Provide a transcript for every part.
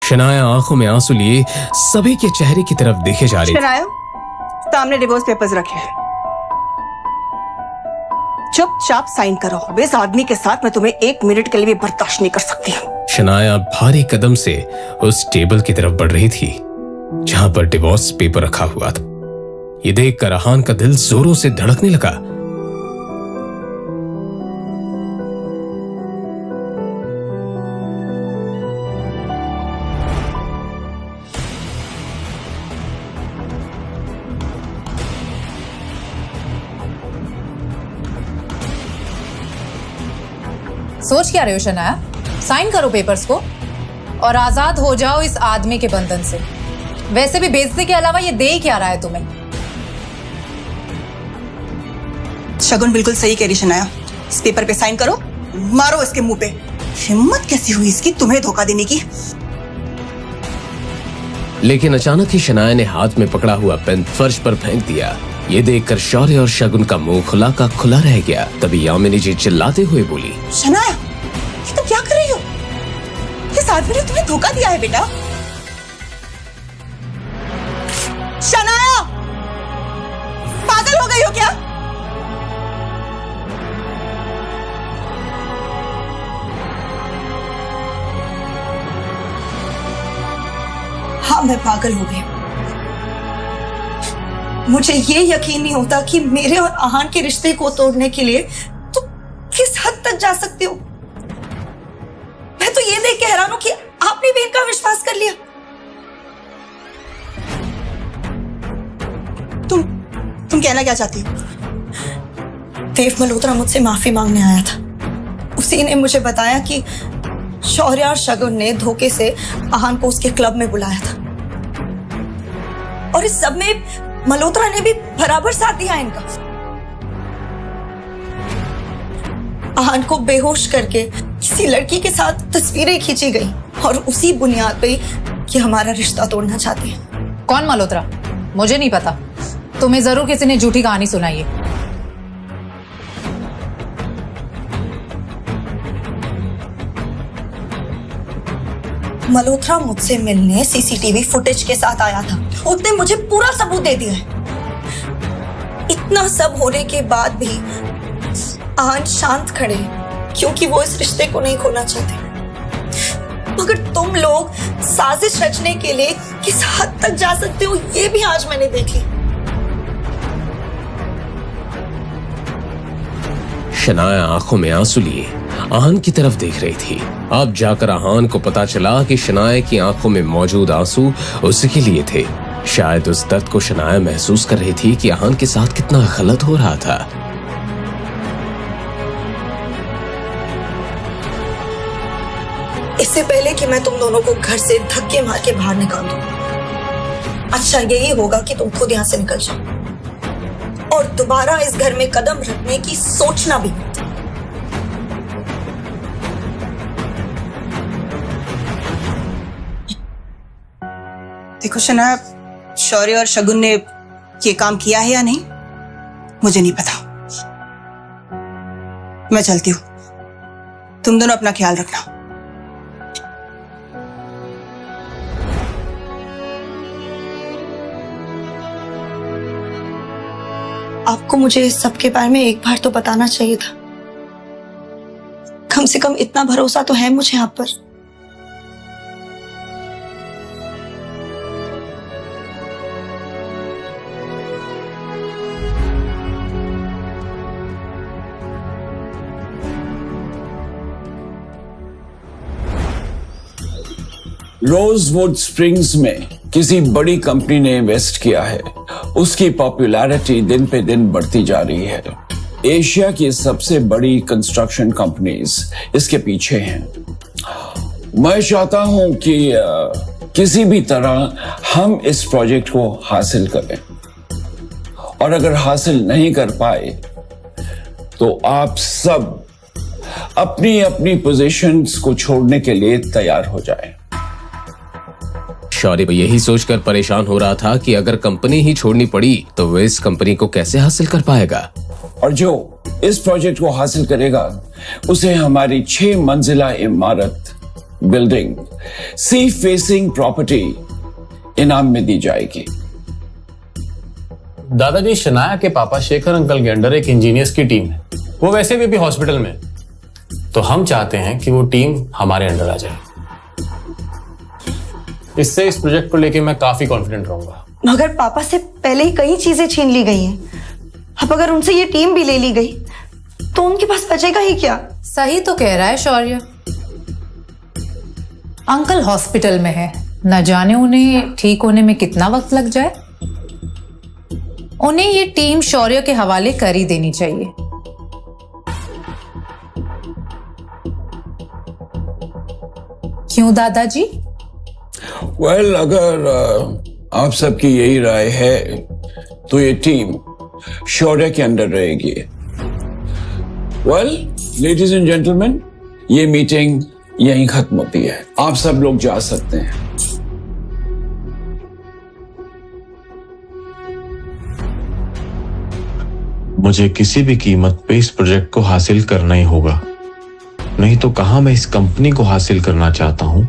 शनाया आंखों में आंसू लिए सभी के चेहरे की तरफ देखे जा रही थी। शनाया, सामने डिवोर्स पेपर्स रखे हैं, चुपचाप साइन करो। इस आदमी के साथ मैं तुम्हें 1 मिनट के लिए भी बर्दाश्त नहीं कर सकती हूँ। शनाया भारी कदम से उस टेबल की तरफ बढ़ रही थी जहां पर डिवोर्स पेपर रखा हुआ था। ये देखकर आहान का दिल जोरों से धड़कने लगा। सोच क्या रहे हो शनाया? साइन करो पेपर्स को और आजाद हो जाओ इस आदमी के बंधन से। वैसे भी बेइज्जती के अलावा ये दे ही क्या रहा है तुम्हें? शगुन बिल्कुल सही कह रही शनाया, इस पेपर पे साइन करो, मारो इसके मुंह पे। हिम्मत कैसी हुई इसकी तुम्हें धोखा देने की? लेकिन अचानक ही शनाया ने हाथ में पकड़ा हुआ पेन फर्श पर फेंक दिया। ये देखकर शौर्य और शगुन का मुंह खुला का खुला रह गया। तभी यामिनी जी चिल्लाते हुए बोली, शनाया, ये तुम क्या कर रही हो? इस आदमी ने तुम्हें धोखा दिया है बेटा। शनाया, पागल हो गई हो क्या? हाँ, मैं पागल हो गई। मुझे ये यकीन नहीं होता कि मेरे और आहान के रिश्ते को तोड़ने के लिए तुम किस हद तक जा सकते हो। मैं तो ये देख के हैरान हूं कि आपने भी इनका विश्वास कर लिया। तुम कहना क्या चाहती हो? देव मल्होत्रा मुझसे माफी मांगने आया था। उसी ने मुझे बताया कि शौर्य और शगुन ने धोखे से आहान को उसके क्लब में बुलाया था और इस सब में मल्होत्रा ने भी बराबर साथ दिया इनका। आहान को बेहोश करके किसी लड़की के साथ तस्वीरें खींची गई और उसी बुनियाद पे कि हमारा रिश्ता तोड़ना चाहते हैं। कौन मल्होत्रा? मुझे नहीं पता। तुम्हें जरूर किसी ने झूठी कहानी सुनाई है। मल्होत्रा मुझसे मिलने सीसीटीवी फुटेज के साथ आया था। उसने मुझे पूरा सबूत दे दिया है। इतना सब होने के बाद भी आहान शांत खड़े क्योंकि वो इस रिश्ते को नहीं खोना चाहते। मगर तुम लोग साजिश रचने के लिए किस हद तक जा सकते हो ये भी आज मैंने देख ली। शनाया आंखों में आंसू लिए आहान की तरफ देख रही थी। अब जाकर आहान को पता चला कि शनाया की आंखों में मौजूद आंसू उसके लिए थे। शायद उस दर्द को शनाया महसूस कर रही थी कि आहान के साथ कितना गलत हो रहा था। इससे पहले कि मैं तुम दोनों को घर से धक्के मार के बाहर निकाल दूं, अच्छा यही होगा कि तुम खुद यहां से निकल जाओ और दोबारा इस घर में कदम रखने की सोचना भी मत। देखो शनाया, शौर्य और शगुन ने ये काम किया है या नहीं मुझे नहीं पता। मैं चलती हूं, तुम दोनों अपना ख्याल रखना। आपको मुझे इस सब के बारे में एक बार तो बताना चाहिए था। कम से कम इतना भरोसा तो है मुझे आप पर। रोजवुड स्प्रिंग्स में किसी बड़ी कंपनी ने इन्वेस्ट किया है। उसकी पॉपुलैरिटी दिन पे दिन बढ़ती जा रही है। एशिया की सबसे बड़ी कंस्ट्रक्शन कंपनीज इसके पीछे हैं। मैं चाहता हूं कि किसी भी तरह हम इस प्रोजेक्ट को हासिल करें और अगर हासिल नहीं कर पाए तो आप सब अपनी अपनी पोजीशंस को छोड़ने के लिए तैयार हो जाएं। शौर्य यही सोचकर परेशान हो रहा था कि अगर कंपनी ही छोड़नी पड़ी तो वो इस कंपनी को कैसे हासिल कर पाएगा। और जो इस प्रोजेक्ट को हासिल करेगा उसे हमारी 6 मंजिला इमारत बिल्डिंग सी फेसिंग प्रॉपर्टी इनाम में दी जाएगी। दादाजी, शनाया के पापा शेखर अंकल के अंडर एक इंजीनियर्स की टीम है। वो वैसे भी अभी हॉस्पिटल में, तो हम चाहते हैं कि वो टीम हमारे अंडर आ जाए। इससे इस प्रोजेक्ट को लेके मैं काफी कॉन्फिडेंट रहूंगा। मगर पापा से पहले ही कई चीजें छीन ली गई हैं। अब अगर उनसे ये टीम भी ले ली गई तो उनके पास बचेगा ही क्या? सही तो कह रहा है शौर्य। अंकल हॉस्पिटल में है, न जाने उन्हें ठीक होने में कितना वक्त लग जाए। उन्हें ये टीम शौर्य के हवाले कर ही देनी चाहिए। क्यों दादाजी? वेल, अगर आप सबकी यही राय है तो ये टीम शौर्य के अंडर रहेगी। वेल, लेडीज एंड जेंटलमैन, ये मीटिंग यहीं खत्म होती है। आप सब लोग जा सकते हैं। मुझे किसी भी कीमत पे इस प्रोजेक्ट को हासिल करना ही होगा, नहीं तो कहां मैं इस कंपनी को हासिल करना चाहता हूं,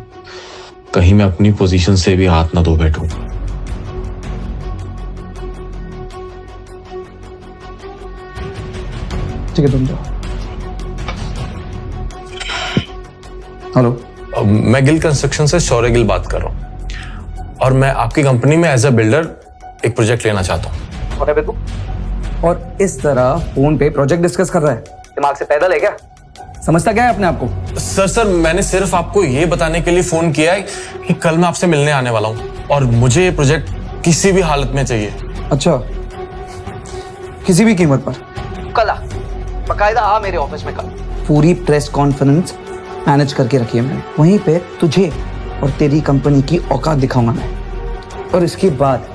कहीं मैं अपनी पोजीशन से भी हाथ ना धो बैठूं। ठीक है, तुम जाओ। हेलो, मैं गिल कंस्ट्रक्शन से शौर्य गिल बात कर रहा हूँ और मैं आपकी कंपनी में एज अ बिल्डर एक प्रोजेक्ट लेना चाहता हूँ। कौन है बे तू? और इस तरह फोन पे प्रोजेक्ट डिस्कस कर रहा है? दिमाग से पैदल है क्या? समझता क्या है अपने आप को? सर, मैंने सिर्फ आपको ये बताने के लिए फोन किया है कि कल मैं आपसे मिलने आने वाला हूँ और मुझे ये प्रोजेक्ट किसी भी हालत में चाहिए। अच्छा, किसी भी कीमत पर? कल आ, बकायदा आ मेरे ऑफिस में कल। पूरी प्रेस कॉन्फ्रेंस मैनेज करके रखी है मैंने। वहीं पे तुझे और तेरी कंपनी की औकात दिखाऊंगा मैं। और इसके बाद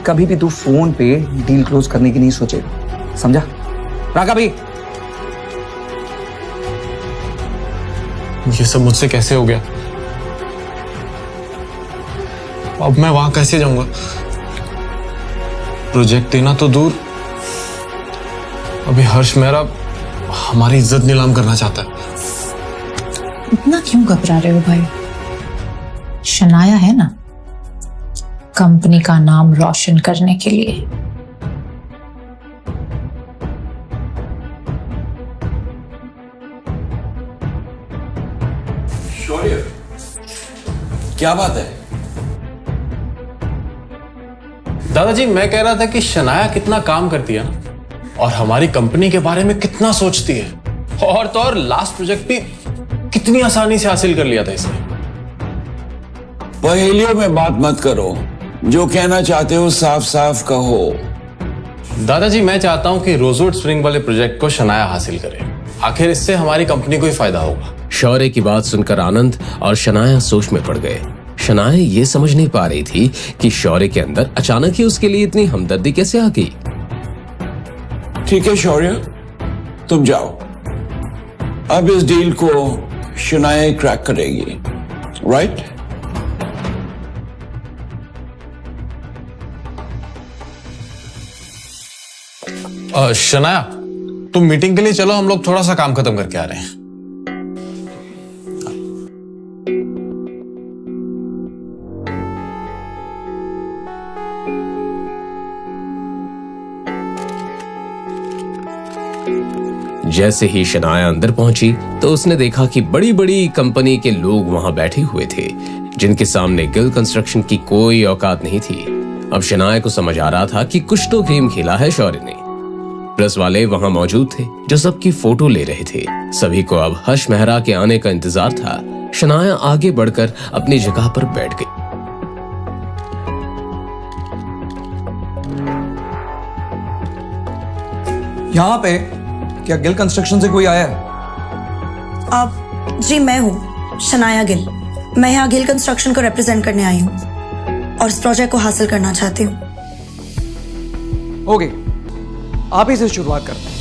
कभी भी तू फोन पे डील क्लोज करने की नहीं सोचेगा, समझा? राका भाई, ये सब मुझसे कैसे हो गया? अब मैं वहां कैसे जाऊंगा? प्रोजेक्ट देना तो दूर, अभी हर्ष मेहरा हमारी इज्जत नीलाम करना चाहता है। इतना क्यों घबरा रहे हो भाई? शनाया है ना, कंपनी का नाम रोशन करने के लिए। शौर्य, क्या बात है? दादाजी, मैं कह रहा था कि शनाया कितना काम करती है ना, और हमारी कंपनी के बारे में कितना सोचती है। और तो और लास्ट प्रोजेक्ट भी कितनी आसानी से हासिल कर लिया था इसने। पहेलियों में बात मत करो, जो कहना चाहते हो साफ साफ कहो। दादाजी, मैं चाहता हूं कि रोजवुड स्प्रिंग वाले प्रोजेक्ट को शनाया हासिल करे। आखिर इससे हमारी कंपनी को ही फायदा होगा। शौर्य की बात सुनकर आनंद और शनाया सोच में पड़ गए। शनाया ये समझ नहीं पा रही थी कि शौर्य के अंदर अचानक ही उसके लिए इतनी हमदर्दी कैसे आ गई। ठीक है शौर्य, तुम जाओ। अब इस डील को शनाया क्रैक करेगी, राइट? शनाया, तुम मीटिंग के लिए चलो, हम लोग थोड़ा सा काम खत्म करके आ रहे हैं। जैसे ही शनाया अंदर पहुंची तो उसने देखा कि बड़ी बड़ी कंपनी के लोग वहां बैठे हुए थे, जिनके सामने गिल कंस्ट्रक्शन की कोई औकात नहीं थी। अब शनाया को समझ आ रहा था कि कुछ तो गेम खेला है शौर्य ने। प्रेस वाले वहां मौजूद थे जो सबकी फोटो ले रहे थे। सभी को अब हर्ष मेहरा के आने का इंतजार था। शनाया आगे बढ़कर अपनी जगह पर बैठ गई। यहाँ पे क्या गिल कंस्ट्रक्शन से कोई आया है? आप जी, मैं हूँ शनाया गिल। मैं यहाँ गिल कंस्ट्रक्शन को रिप्रेजेंट करने आई हूँ और इस प्रोजेक्ट को हासिल करना चाहती हूँ। ओके, आप ही से शुरुआत करते हैं।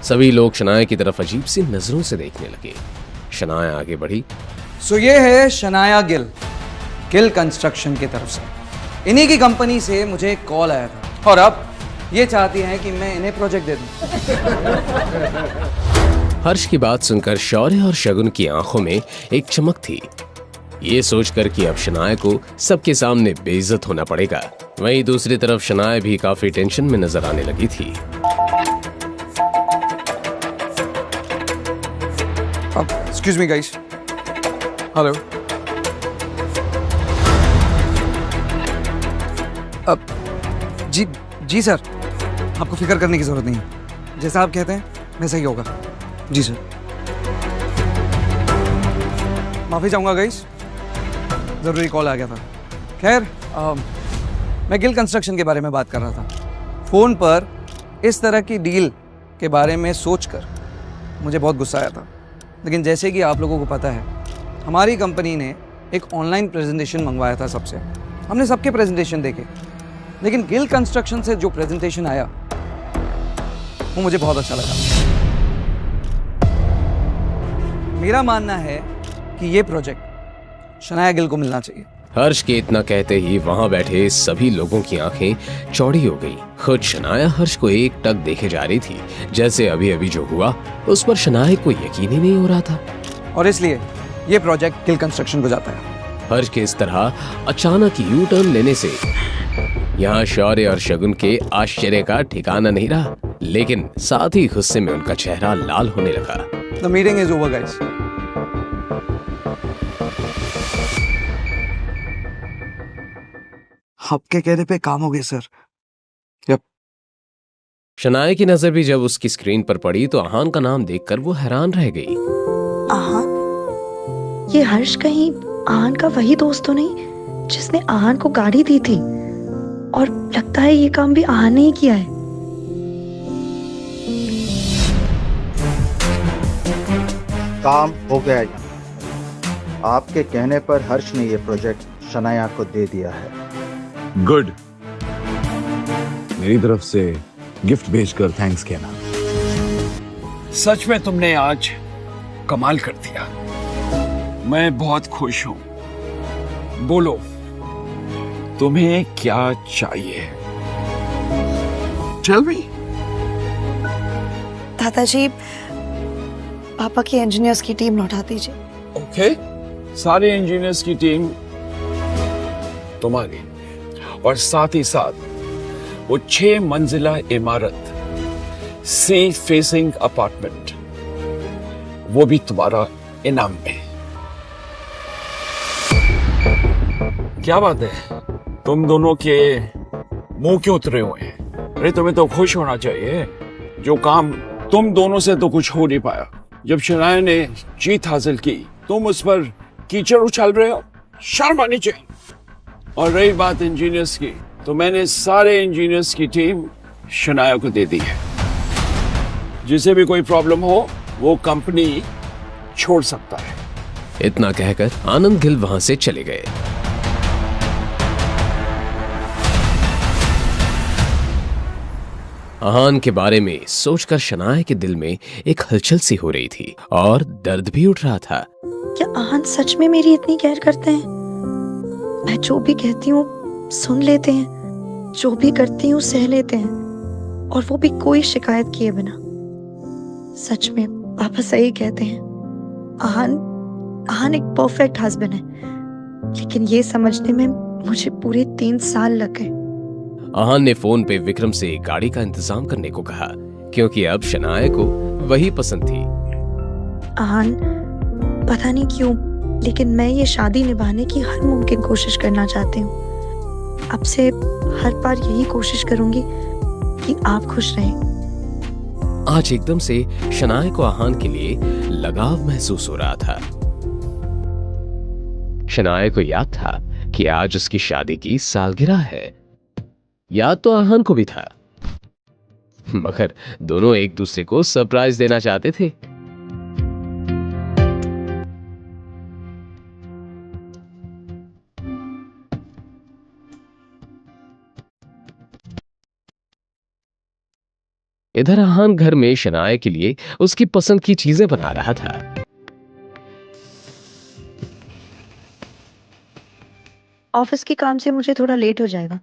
सभी लोग शनाया की तरफ अजीब सी नजरों से देखने लगे। शनाया आगे बढ़ी। सो ये है शनाया गिल, गिल कंस्ट्रक्शन की तरफ से। इन्हीं की कंपनी से मुझे एक कॉल आया था और अब ये चाहती हैं कि मैं इन्हें प्रोजेक्ट दे दूं। हर्ष की बात सुनकर शौर्य और शगुन की आंखों में एक चमक थी। ये सोचकर कि अब शनाया को सबके सामने बेइज्जत होना पड़ेगा। वहीं दूसरी तरफ शनाया भी काफी टेंशन में नजर आने लगी थी। Excuse me guys. हेलो। जी सर, आपको फिक्र करने की जरूरत नहीं है। जैसा आप कहते हैं वैसा ही होगा। जी सर। माफी चाहूंगा गाइस, जरूरी कॉल आ गया था। खैर, मैं गिल कंस्ट्रक्शन के बारे में बात कर रहा था। फोन पर इस तरह की डील के बारे में सोचकर मुझे बहुत गुस्सा आया था। लेकिन जैसे कि आप लोगों को पता है, हमारी कंपनी ने एक ऑनलाइन प्रेजेंटेशन मंगवाया था सबसे। हमने सबके प्रेजेंटेशन देखे, लेकिन गिल कंस्ट्रक्शन से जो प्रेजेंटेशन आया वो मुझे बहुत अच्छा लगा। मेरा मानना है कि ये प्रोजेक्ट शनाया गिल को मिलना चाहिए। हर्ष के इतना कहते ही वहां बैठे सभी लोगों की आंखें चौड़ी हो गई। खुद शनाया हर्ष को एक टक देखे जा रही थी, जैसे अभी अभी जो हुआ उस पर शनाया को यकीन ही नहीं हो रहा था। और इसलिए ये प्रोजेक्ट गिल कंस्ट्रक्शन को जाता है। हर्ष के इस तरह अचानक यू टर्न लेने से यहाँ शौर्य और शगुन के आश्चर्य का ठिकाना नहीं रहा, लेकिन साथ ही गुस्से में उनका चेहरा लाल होने लगा। The meeting is over, guys. आपके कहने पे काम हो गया सर। यप। शनाया की नजर भी जब उसकी स्क्रीन पर पड़ी तो आहान का नाम देखकर वो हैरान रह गई। आहान? ये हर्ष कहीं आहान का वही दोस्त तो नहीं जिसने आहान को गाड़ी दी थी? और लगता है ये काम भी आहान ने ही किया है। काम हो गया यहाँ। आपके कहने पर हर्ष ने ये प्रोजेक्ट शनाया को दे दिया है। गुड। मेरी तरफ से गिफ्ट भेजकर थैंक्स कहना। सच में तुमने आज कमाल कर दिया। मैं बहुत खुश हूं। बोलो, तुम्हें क्या चाहिए? Tell me. दादाजी, पापा की इंजीनियर्स की टीम लौटा दीजिए। ओके, सारे इंजीनियर्स की टीम तुम्हारी, और साथ ही साथ वो 6 मंजिला इमारत, सी फेसिंग अपार्टमेंट, वो भी तुम्हारा इनाम में। क्या बात है, तुम दोनों के मुंह क्यों उतरे हुए हैं? अरे तुम्हें तो खुश होना चाहिए। जो काम तुम दोनों से तो कुछ हो नहीं पाया, जब शनाया ने जीत हासिल की तुम उस पर कीचड़ उछाल रहे हो। शर्म आनी चाहिए। और रही बात इंजीनियर्स की, तो मैंने सारे इंजीनियर्स की टीम शनाया को दे दी है। जिसे भी कोई प्रॉब्लम हो वो कंपनी छोड़ सकता है। इतना कहकर आनंद गिल वहां से चले गए। आहान के बारे में सोचकर शनाया के दिल में एक हलचल सी हो रही थी और दर्द भी उठ रहा था। क्या आहान सच में मेरी इतनी केयर करते हैं? मैं जो भी कहती हूँ सुन लेते हैं, जो भी करती हूँ सह लेते हैं, और वो भी कोई शिकायत किए बिना। सच में पापा सही कहते हैं। आहान एक परफेक्ट हस्बैंड है, लेकिन ये समझने में मुझे पूरे 3 साल लग गए। आहान ने फोन पे विक्रम से गाड़ी का इंतजाम करने को कहा, क्योंकि अब शनाया को वही पसंद थी। आहान, पता नहीं क्यों, लेकिन मैं ये शादी निभाने की हर मुमकिन कोशिश करना चाहती हूँ। अब से हर बार यही कोशिश करूंगी कि आप खुश रहें। आज एकदम से शनाया को आहान के लिए लगाव महसूस हो रहा था। शनाया को याद था कि आज उसकी शादी की सालगिरह है। याद तो आहान को भी था, मगर दोनों एक दूसरे को सरप्राइज देना चाहते थे। इधर आहान घर में शनाया के लिए उसकी पसंद की चीजें बना रहा था। ऑफिस के काम से मुझे थोड़ा लेट हो जाएगा।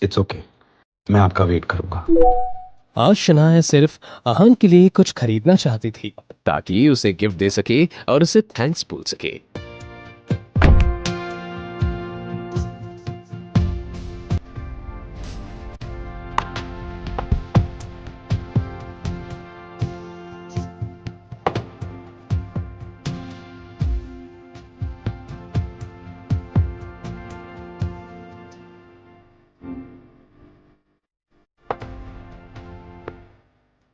इट्स ओके, मैं आपका वेट करूंगा। आज शनाया सिर्फ आहान के लिए कुछ खरीदना चाहती थी ताकि उसे गिफ्ट दे सके और उसे थैंक्स बोल सके।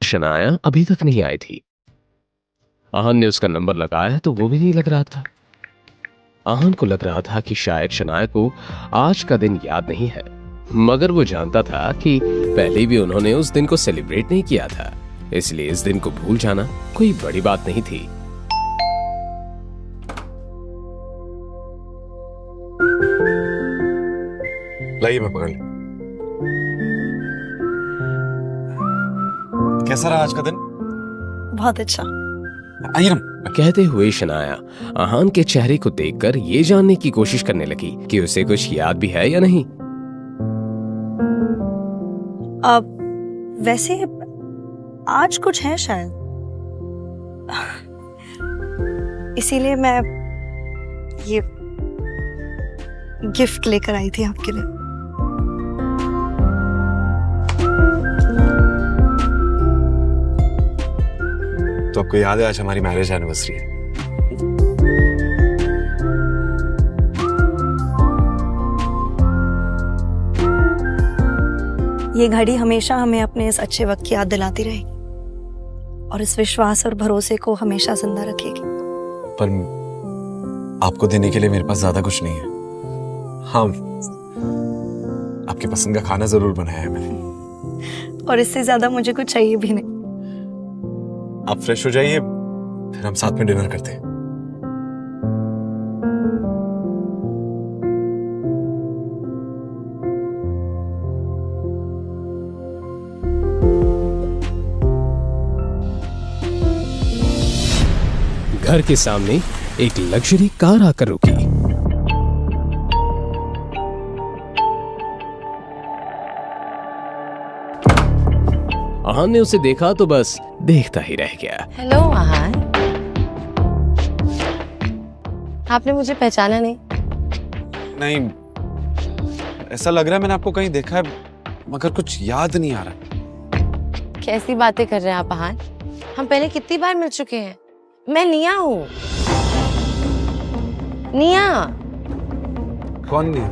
शनाया अभी तक नहीं आई थी। आहान ने उसका नंबर लगाया तो वो भी नहीं लग रहा था। आहान को लग रहा था कि शायद शनाया को आज का दिन याद नहीं है, मगर वो जानता था कि पहले भी उन्होंने उस दिन को सेलिब्रेट नहीं किया था, इसलिए इस दिन को भूल जाना कोई बड़ी बात नहीं थी। लाइए मैं पकड़ ली। कैसा रहा आज का दिन? बहुत अच्छा। आइए ना। कहते हुए शनाया आहान के चेहरे को देखकर ये जानने की कोशिश करने लगी कि उसे कुछ याद भी है या नहीं। अब वैसे आज कुछ है शायद, इसीलिए मैं ये गिफ्ट लेकर आई थी आपके लिए। तो आपको याद है आज हमारी मैरिज एनिवर्सरी है? ये घड़ी हमेशा हमें अपने इस अच्छे वक्त की याद दिलाती रहेगी और इस विश्वास और भरोसे को हमेशा जिंदा रखेगी। पर आपको देने के लिए मेरे पास ज्यादा कुछ नहीं है। हाँ, आपके पसंद का खाना जरूर बनाया है मैंने। और इससे ज्यादा मुझे कुछ चाहिए भी नहीं। आप फ्रेश हो जाइए, फिर हम साथ में डिनर करते हैं। घर के सामने एक लग्जरी कार आकर रुकी। आहान ने उसे देखा तो बस देखता ही रह गया। हेलो आहान, आपने मुझे पहचाना नहीं? नहीं, ऐसा लग रहा है मैंने आपको कहीं देखा है, मगर कुछ याद नहीं आ रहा। कैसी बातें कर रहे हैं आप आहान? हम पहले कितनी बार मिल चुके हैं। मैं निया हूँ। निया। कौन निया?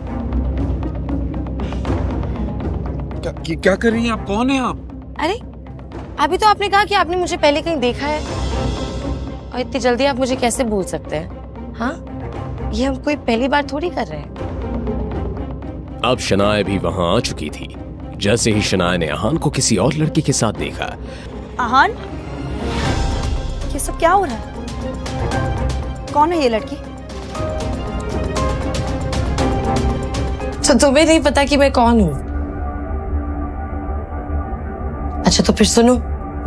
क्या कर रही हैं आप? कौन है आप? अरे अभी तो आपने कहा कि आपने मुझे पहले कहीं देखा है, और इतनी जल्दी आप मुझे कैसे भूल सकते हैं? हाँ, ये हम कोई पहली बार थोड़ी कर रहे हैं। अब शनाया भी वहां आ चुकी थी। जैसे ही शनाया ने आहान को किसी और लड़की के साथ देखा। आहान, ये सब क्या हो रहा है? कौन है ये लड़की? तो तुम्हें नहीं पता कि मैं कौन हूँ? अच्छा तो फिर सुनो,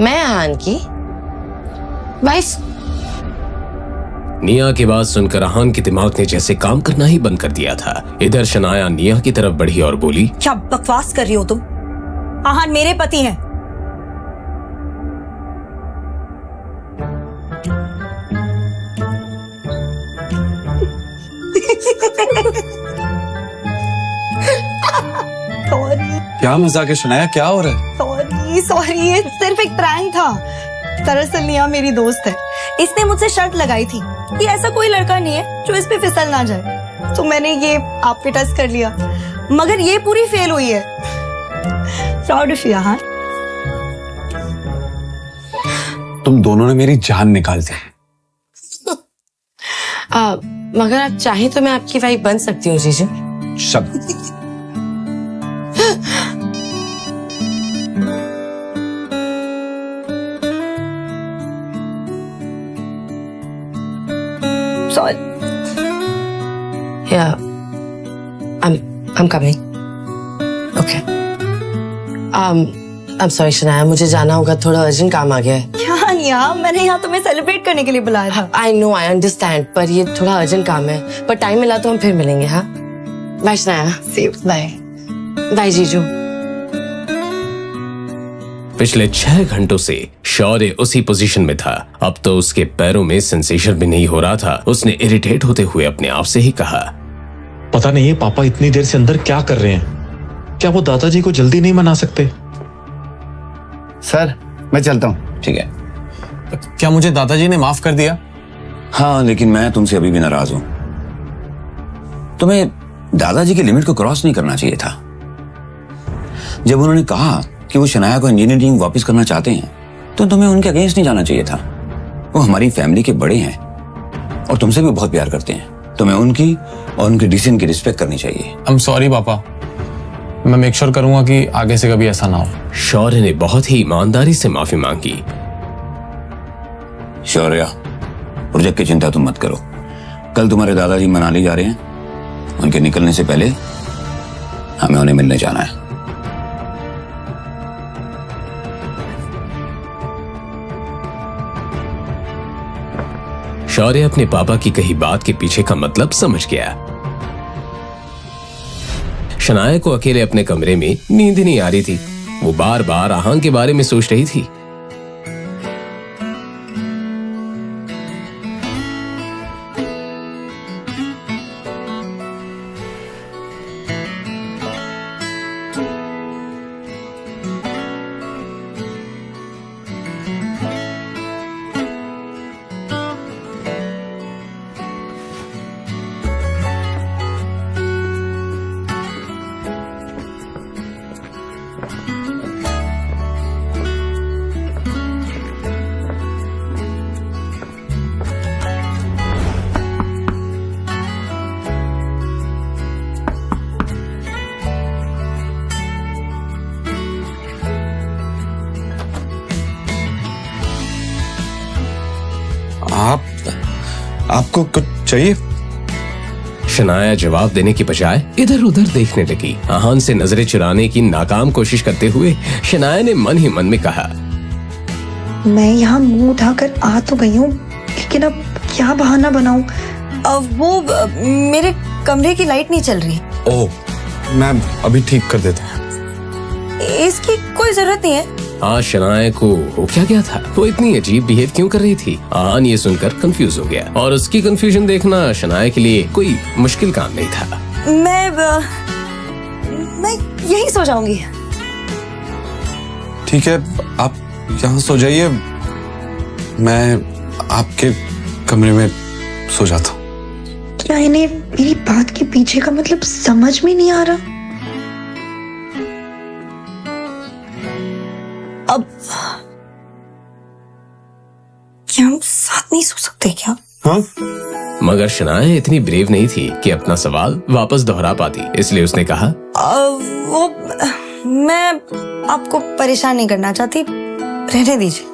मैं आहान की वाइफ। निया की बात सुनकर आहान के दिमाग ने जैसे काम करना ही बंद कर दिया था। इधर शनाया निया की तरफ बढ़ी और बोली, क्या बकवास कर रही हो तुम? आहान मेरे पति हैं। क्या मजाक है शनाया? क्या हो रहा है? सॉरी, ये सिर्फ एक प्रैंक था। दरअसल निया मेरी दोस्त है। इसने मुझसे शर्त लगाई थी कि ऐसा कोई लड़का नहीं है जो इस पे फिसल ना जाए, तो मैंने ये आप पे टेस्ट कर लिया, मगर ये पूरी फेल हुई है। Proud of you Aahan. तुम दोनों ने मेरी जान निकाल दी। मगर आप चाहें तो मैं आपकी वाइफ बन सकती हूँ जीजू। शब्द। Sorry. Yeah, I'm coming. Okay. I'm sorry Shanaya, मुझे जाना होगा, थोड़ा अर्जेंट काम आ गया है। क्या निया, मैंने यहाँ तुम्हें सेलिब्रेट करने के लिए बुलाया था। I know, I understand, पर ये थोड़ा अर्जेंट काम है, पर टाइम मिला तो हम फिर मिलेंगे। हाँ, bye Shanaya. See you. Bye. Bye जीजू। पिछले 6 घंटों से शौर्य उसी पोजीशन में था। अब तो उसके पैरों में सेंसेशन भी नहीं हो रहा था। उसने इरिटेट होते हुए अपने आप से ही कहा, पता नहीं है पापा इतनी देर से अंदर क्या कर रहे हैं। क्या वो दादाजी को जल्दी नहीं मना सकते? सर मैं चलता हूँ। ठीक है। क्या मुझे दादाजी ने माफ कर दिया? हाँ, लेकिन मैं तुमसे अभी भी नाराज हूं। तुम्हें दादाजी की लिमिट को क्रॉस नहीं करना चाहिए था। जब उन्होंने कहा कि वो शनाया को इंजीनियरिंग वापस करना चाहते हैं, तो तुम्हें उनके अगेंस्ट नहीं जाना चाहिए था। वो हमारी फैमिली के बड़े हैं और तुमसे भी बहुत प्यार करते हैं। तुम्हें उनकी और उनके डिसीजन की रिस्पेक्ट करनी चाहिए। आई एम सॉरी पापा, मैं मेक श्योर करूंगा कि आगे से कभी ऐसा ना हो। शौर्य ने बहुत ही ईमानदारी से माफी मांगी। शौर्य, प्रोजेक्ट की चिंता तुम मत करो। कल तुम्हारे दादाजी मनाली जा रहे हैं। उनके निकलने से पहले हमें उन्हें मिलने जाना है। शौर्य अपने पापा की कही बात के पीछे का मतलब समझ गया। शनाया को अकेले अपने कमरे में नींद नहीं आ रही थी। वो बार बार आहान के बारे में सोच रही थी। आपको कुछ चाहिए? शनाया जवाब देने की बजाय इधर उधर देखने लगी। आहान से नजरें चुराने की नाकाम कोशिश करते हुए शनाया ने मन ही मन में कहा, मैं यहाँ मुंह उठाकर आ तो गई हूँ, लेकिन अब क्या बहाना बनाऊं? वो मेरे कमरे की लाइट नहीं चल रही। ओह, मैं अभी ठीक कर देता हूँ। इसकी कोई जरूरत नहीं है। आज शनाया को हो क्या गया था? वो इतनी अजीब बिहेव क्यों कर रही थी? आहान ये सुनकर कंफ्यूज हो गया और उसकी कंफ्यूजन देखना शनाया के लिए कोई मुश्किल काम नहीं था। मैं यही सो जाऊंगी। ठीक है, आप यहाँ सो जाइए, मैं आपके कमरे में सो जाता हूँ। क्या इन्हें मेरी बात के पीछे का मतलब समझ में नहीं आ रहा? अब क्या हम साथ नहीं सो सकते क्या? हाँ? मगर शनाया इतनी ब्रेव नहीं थी कि अपना सवाल वापस दोहरा पाती, इसलिए उसने कहा, वो मैं आपको परेशान नहीं करना चाहती, रहने दीजिए।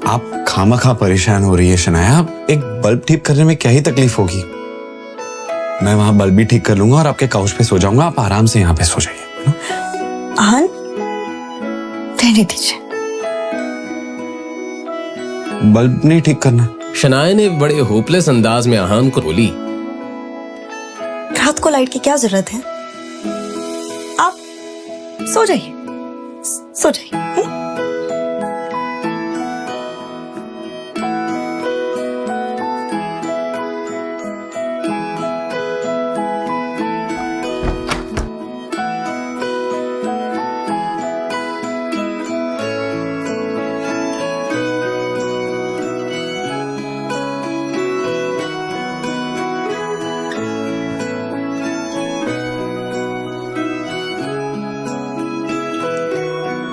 आप खामखा परेशान हो रही है शनाया। एक बल्ब ठीक करने में क्या ही तकलीफ होगी? मैं वहां बल्ब भी ठीक कर लूंगा और आपके काउच पे सो जाऊंगा। आप आराम से यहाँ पे सो जाइए। आहान, रहने दीजिए। बल्ब नहीं ठीक करना। शनाया ने बड़े होपलेस अंदाज में आहान को बोली, रात को लाइट की क्या जरूरत है? आप सो जाइए, सो जाइए।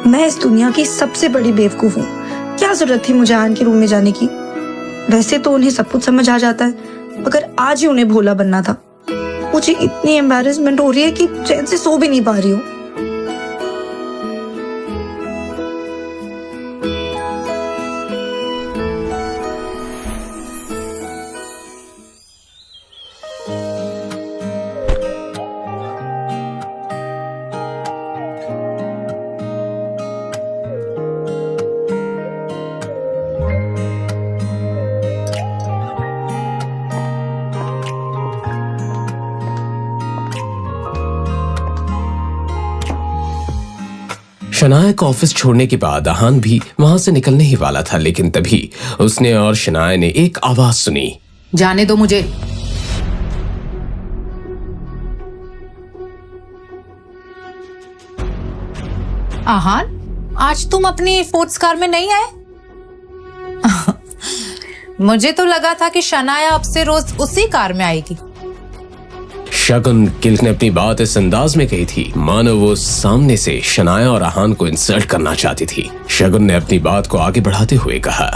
मैं इस दुनिया की सबसे बड़ी बेवकूफ हूँ। क्या जरूरत थी मुझे आहान के रूम में जाने की? वैसे तो उन्हें सब कुछ समझ आ जाता है, मगर आज ही उन्हें भोला बनना था। मुझे इतनी एम्बैरेसमेंट हो रही है कि चैन से सो भी नहीं पा रही हूँ। शनाया को ऑफिस छोड़ने के बाद आहान भी वहां से निकलने ही वाला था, लेकिन तभी उसने और शनाया ने एक आवाज सुनी। जाने दो मुझे। आहान, आज तुम अपनी स्पोर्ट्स कार में नहीं आए? मुझे तो लगा था कि शनाया अब से रोज उसी कार में आएगी। शगुन गिल ने अपनी बात इस अंदाज में कही थी मानो वो सामने से शनाया और आहान को इंसल्ट करना चाहती थी। शगुन ने अपनी बात को आगे बढ़ाते हुए कहा,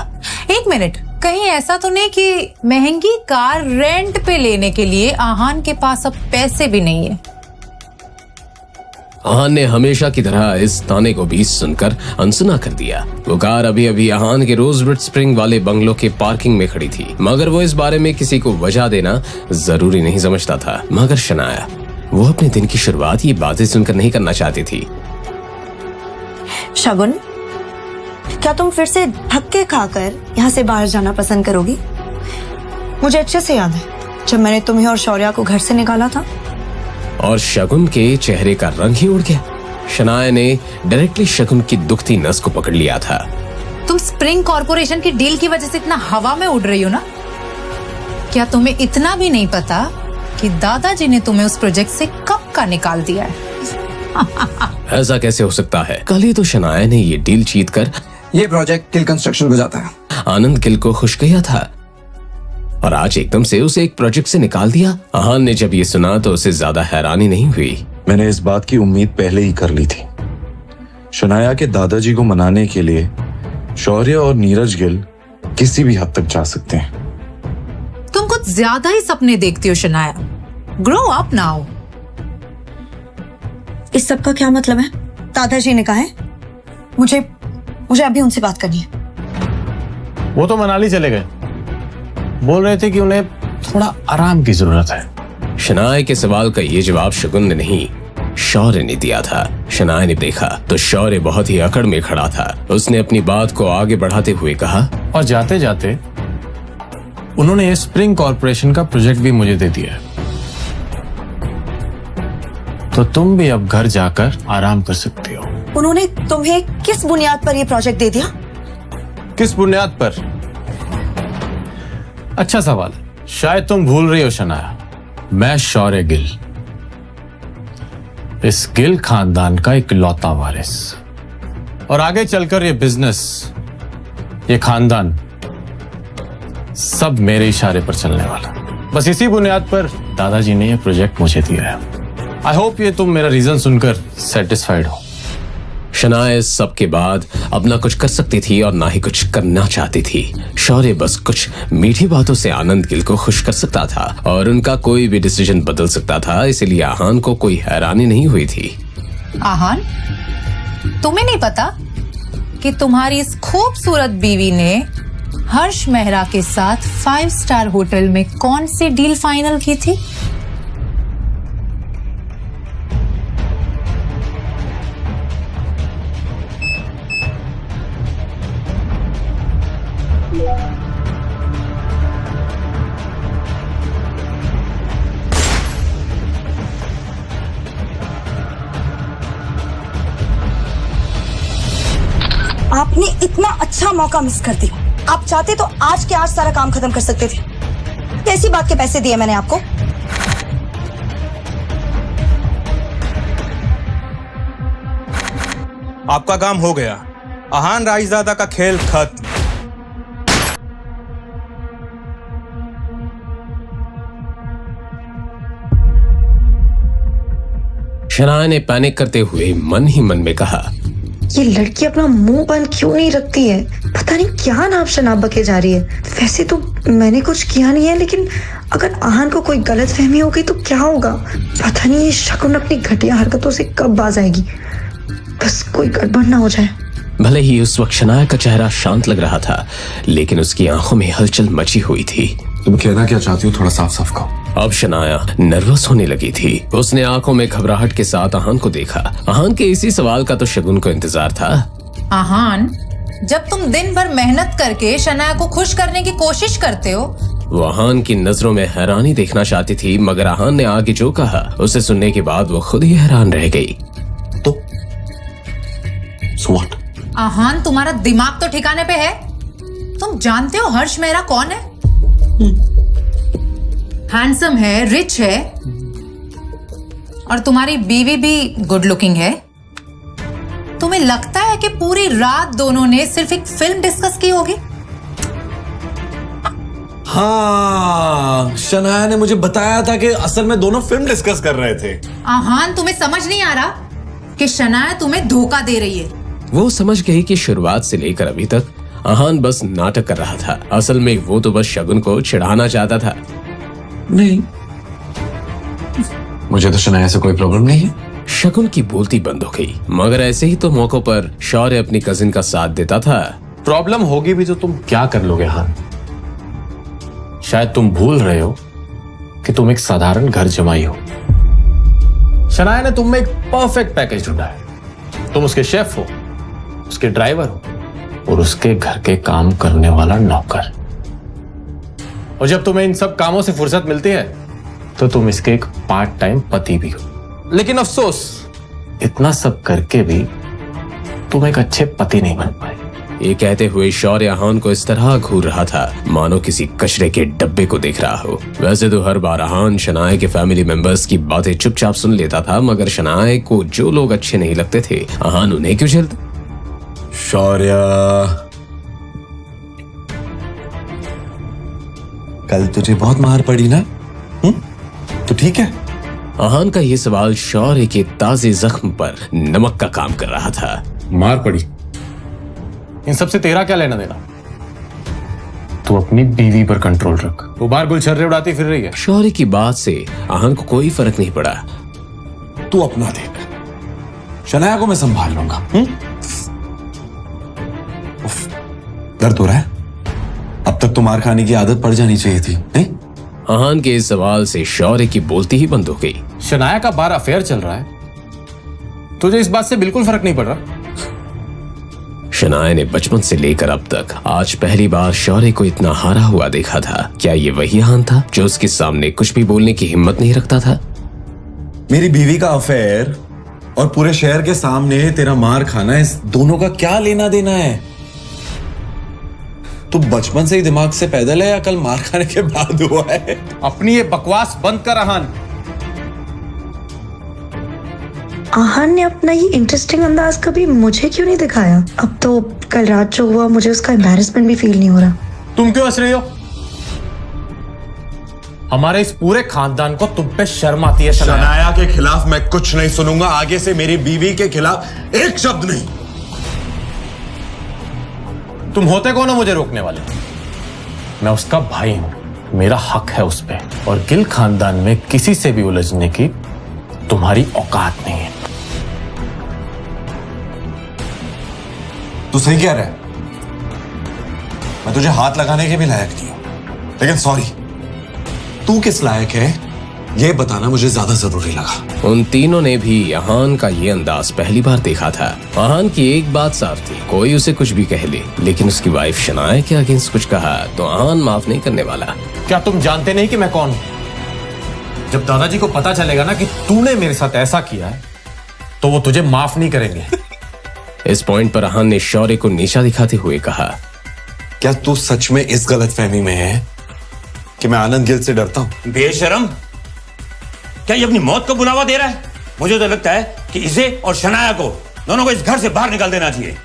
एक मिनट, कहीं ऐसा तो नहीं कि महंगी कार रेंट पे लेने के लिए आहान के पास अब पैसे भी नहीं है? आहान ने हमेशा की तरह इस ताने को भी सुनकर अनसुना कर दिया। वो कार अभी अभी आहान के रोजवुड स्प्रिंग वाले बंगलों के पार्किंग में खड़ी थी, मगर वो इस बारे में किसी को वजह देना जरूरी नहीं समझता था। मगर शनाया, वो अपने दिन की शुरुआत ये बातें सुनकर नहीं करना चाहती थी। शगुन, क्या तुम फिर से धक्के खाकर यहाँ से बाहर जाना पसंद करोगी? मुझे अच्छे से याद है जब मैंने तुम्हें और शौर्या को घर से निकाला था। और शगुन के चेहरे का रंग ही उड़ गया। शनाया ने डायरेक्टली शगुन की दुखती नस को पकड़ लिया था। तुम स्प्रिंग कॉर्पोरेशन की डील की वजह से इतना हवा में उड़ रही हो ना? क्या तुम्हें इतना भी नहीं पता कि दादाजी ने तुम्हें उस प्रोजेक्ट से कब का निकाल दिया है? ऐसा कैसे हो सकता है? कल ही तो शनाया ने ये डील जीतकर ये प्रोजेक्ट किल कंस्ट्रक्शन को जाता है। आनंद गिल को खुश किया था और आज एकदम से उसे एक प्रोजेक्ट से निकाल दिया। आहान ने जब ये सुना तो उसे ज्यादा हैरानी नहीं हुई। मैंने इस बात की उम्मीद पहले ही कर ली थी। शनाया के दादाजी को मनाने के लिए शौर्य और नीरज गिल किसी भी हद तक जा सकते हैं। तुम कुछ ज्यादा ही सपने देखती हो शनाया। Grow up now. इस सब का क्या मतलब है? दादाजी ने कहा है मुझे अभी उनसे बात करनी है। वो तो मनाली चले गए, बोल रहे थे कि उन्हें थोड़ा आराम की जरूरत है। शनाया के सवाल का ये जवाब शगुन ने नहीं, शौर्य ने दिया था। शनाया ने देखा तो शौर्य बहुत ही अकड़ में खड़ा था। उसने अपनी बात को आगे बढ़ाते हुए कहा, और जाते जाते उन्होंने स्प्रिंग कॉर्पोरेशन का प्रोजेक्ट भी मुझे दे दिया है, तो तुम भी अब घर जाकर आराम कर सकती हो। उन्होंने तुम्हें किस बुनियाद पर यह प्रोजेक्ट दे दिया? किस बुनियाद पर? अच्छा सवाल। शायद तुम भूल रही हो शनाया, मैं शौर्य गिल, इस गिल खानदान का इकलौता वारिस, और आगे चलकर ये बिजनेस, ये खानदान सब मेरे इशारे पर चलने वाला। बस इसी बुनियाद पर दादाजी ने ये प्रोजेक्ट मुझे दिया है। आई होप ये तुम मेरा रीजन सुनकर सेटिस्फाइड हो। शनाया इस सब के बाद अब ना कुछ कर सकती थी और ना ही कुछ करना चाहती थी। शौर्य बस कुछ मीठी बातों से आनंद गिल को खुश कर सकता था और उनका कोई भी डिसीजन बदल सकता था, इसलिए आहान को कोई हैरानी नहीं हुई थी। आहान, तुम्हें नहीं पता कि तुम्हारी इस खूबसूरत बीवी ने हर्ष मेहरा के साथ 5 स्टार होटल में कौन सी डील फाइनल की थी? आपने इतना अच्छा मौका मिस कर दिया। आप चाहते तो आज के आज सारा काम खत्म कर सकते थे। कैसी बात के पैसे दिए मैंने आपको? आपका काम हो गया। आहान राजदादा का खेल खत्म। शनाया ने पैनिक करते हुए मन ही मन में कहा, ये लड़की अपना मुंह बंद क्यों नहीं रखती है? पता नहीं क्या नाम शनाब बके जा रही है। वैसे तो मैंने कुछ किया नहीं है, लेकिन अगर आहान को कोई गलत फहमी हो गई तो क्या होगा? पता नहीं ये शगुन अपनी घटिया हरकतों से कब बाज आएगी। बस कोई गड़बड़ ना हो जाए। भले ही उस वक्त शनाया का चेहरा शांत लग रहा था, लेकिन उसकी आंखों में हलचल मची हुई थी। तुम कहना क्या चाहती हो? थोड़ा साफ साफ कहो। अब शनाया नर्वस होने लगी थी। उसने आंखों में घबराहट के साथ आहान को देखा। आहान के इसी सवाल का तो शगुन को इंतजार था। आहान, जब तुम दिन भर मेहनत करके शनाया को खुश करने की कोशिश करते हो, वो आहान की नजरों में हैरानी देखना चाहती थी, मगर आहान ने आगे जो कहा उसे सुनने के बाद वो खुद ही हैरान रह गई। आहान, तुम्हारा दिमाग तो ठिकाने पे है? तुम जानते हो हर्ष मेहरा कौन है? हैंडसम है, रिच है, और तुम्हारी बीवी भी गुड लुकिंग है। तुम्हें लगता है कि पूरी रात दोनों ने सिर्फ एक फिल्म डिस्कस की होगी? हाँ, शनाया ने मुझे बताया था कि असल में दोनों फिल्म डिस्कस कर रहे थे। आहान, तुम्हें समझ नहीं आ रहा कि शनाया तुम्हें धोखा दे रही है? वो समझ गई कि शुरुआत से लेकर अभी तक आहान बस नाटक कर रहा था। असल में वो तो बस शगुन को चिढ़ाना चाहता था। नहीं, मुझे तो शनाया से कोई प्रॉब्लम नहीं है। शगुन की बोलती बंद हो गई, मगर ऐसे ही तो मौकों पर शौर्य अपनी कजिन का साथ देता था। प्रॉब्लम होगी भी तो तुम क्या कर लोगे? हाँ, शायद तुम भूल रहे हो कि तुम एक साधारण घर जमाई हो। शनाया ने तुम में एक परफेक्ट पैकेज ढूंढा है। तुम उसके शेफ हो, उसके ड्राइवर हो और उसके घर के काम करने वाला नौकर। और जब तुम्हें इन सब कामों से फुर्सत मिलती है तो तुम इसके एक पार्ट टाइम पति भी हो। लेकिन अफसोस, इतना सब करके भी तुम एक अच्छे पति नहीं बन पाए। ये कहते हुए शौर्य आहान को इस तरह घूर रहा था मानो किसी कचरे के डब्बे को देख रहा हो। वैसे तो हर बार आहान शनाया के फैमिली मेंबर्स की बातें चुपचाप सुन लेता था, मगर शनाया को जो लोग अच्छे नहीं लगते थे आहान उन्हें क्यों झेलता? शौर्य, कल तुझे बहुत मार पड़ी ना? तो ठीक है। आहान का ये सवाल शौर्य के ताजे जख्म पर नमक का काम कर रहा था। मार पड़ी? इन सबसे तेरा क्या लेना देना? तू अपनी बीवी पर कंट्रोल रख। वो बाहर गुलछर्रे उड़ाती फिर रही है। शौर्य की बात से आहान को कोई फर्क नहीं पड़ा। तू अपना देख, शनाया को मैं संभाल लूंगा। दर्द हो रहा है? अब तक तो मार खाने की आदत पड़ जानी चाहिए थी, नहीं? आहान के इस सवाल से शौर्य की बोलती ही बंद हो गई। शनाया का बार अफेयर चल रहा है, तुझे इस बात से बिल्कुल फर्क नहीं पड़ रहा? शनाया ने बचपन से लेकर अब तक आज पहली बार शौर्य को इतना हारा हुआ देखा था। क्या ये वही आहान था जो उसके सामने कुछ भी बोलने की हिम्मत नहीं रखता था? मेरी बीवी का अफेयर और पूरे शहर के सामने तेरा मार खाना, इस दोनों का क्या लेना देना है? तू बचपन से ही दिमाग से पैदल है या कल मार खाने के बाद हुआ है? अपनी ये बकवास बंद कर आहान। आहान ने अपना ये इंटरेस्टिंग अंदाज कभी मुझे क्यों नहीं दिखाया? अब तो कल रात जो हुआ मुझे उसका एम्बैरेसमेंट भी फील नहीं हो रहा। तुम क्यों हंस रही हो? हमारे इस पूरे खानदान को तुम पे शर्म आती है। शनाया के खिलाफ मैं कुछ नहीं सुनूंगा आगे से। मेरी बीवी के खिलाफ एक शब्द नहीं। तुम होते कौन हो मुझे रोकने वाले? मैं उसका भाई हूं, मेरा हक है उस पे, और गिल खानदान में किसी से भी उलझने की तुम्हारी औकात नहीं है। तू सही कह रहा है, मैं तुझे हाथ लगाने के भी लायक नहीं हूं, लेकिन सॉरी, तू किस लायक है ये बताना मुझे ज्यादा जरूरी लगा। उन तीनों ने भी आहान का ये अंदाज पहली बार देखा था। आहान की एक बात साफ थी, कोई उसे कुछ भी कह ले, लेकिन उसकी वाइफ शनाया के अगेंस्ट कुछ कहा तो आहान माफ नहीं करने वाला। क्या तुम जानते नहीं कि मैं कौन हूं? जब दादाजी को पता चलेगा ना कि तूने मेरे साथ ऐसा किया है तो वो तुझे माफ नहीं करेंगे। इस पॉइंट पर आहान ने शौर्य को नीचा दिखाते हुए कहा, क्या तू सच में इस गलतफहमी में है कि मैं आनंद गिल से डरता हूं? बेशरम, क्या ये अपनी मौत को बुलावा दे रहा है? मुझे तो लगता है कि इसे और शनाया को दोनों को इस घर से बाहर निकाल देना चाहिए।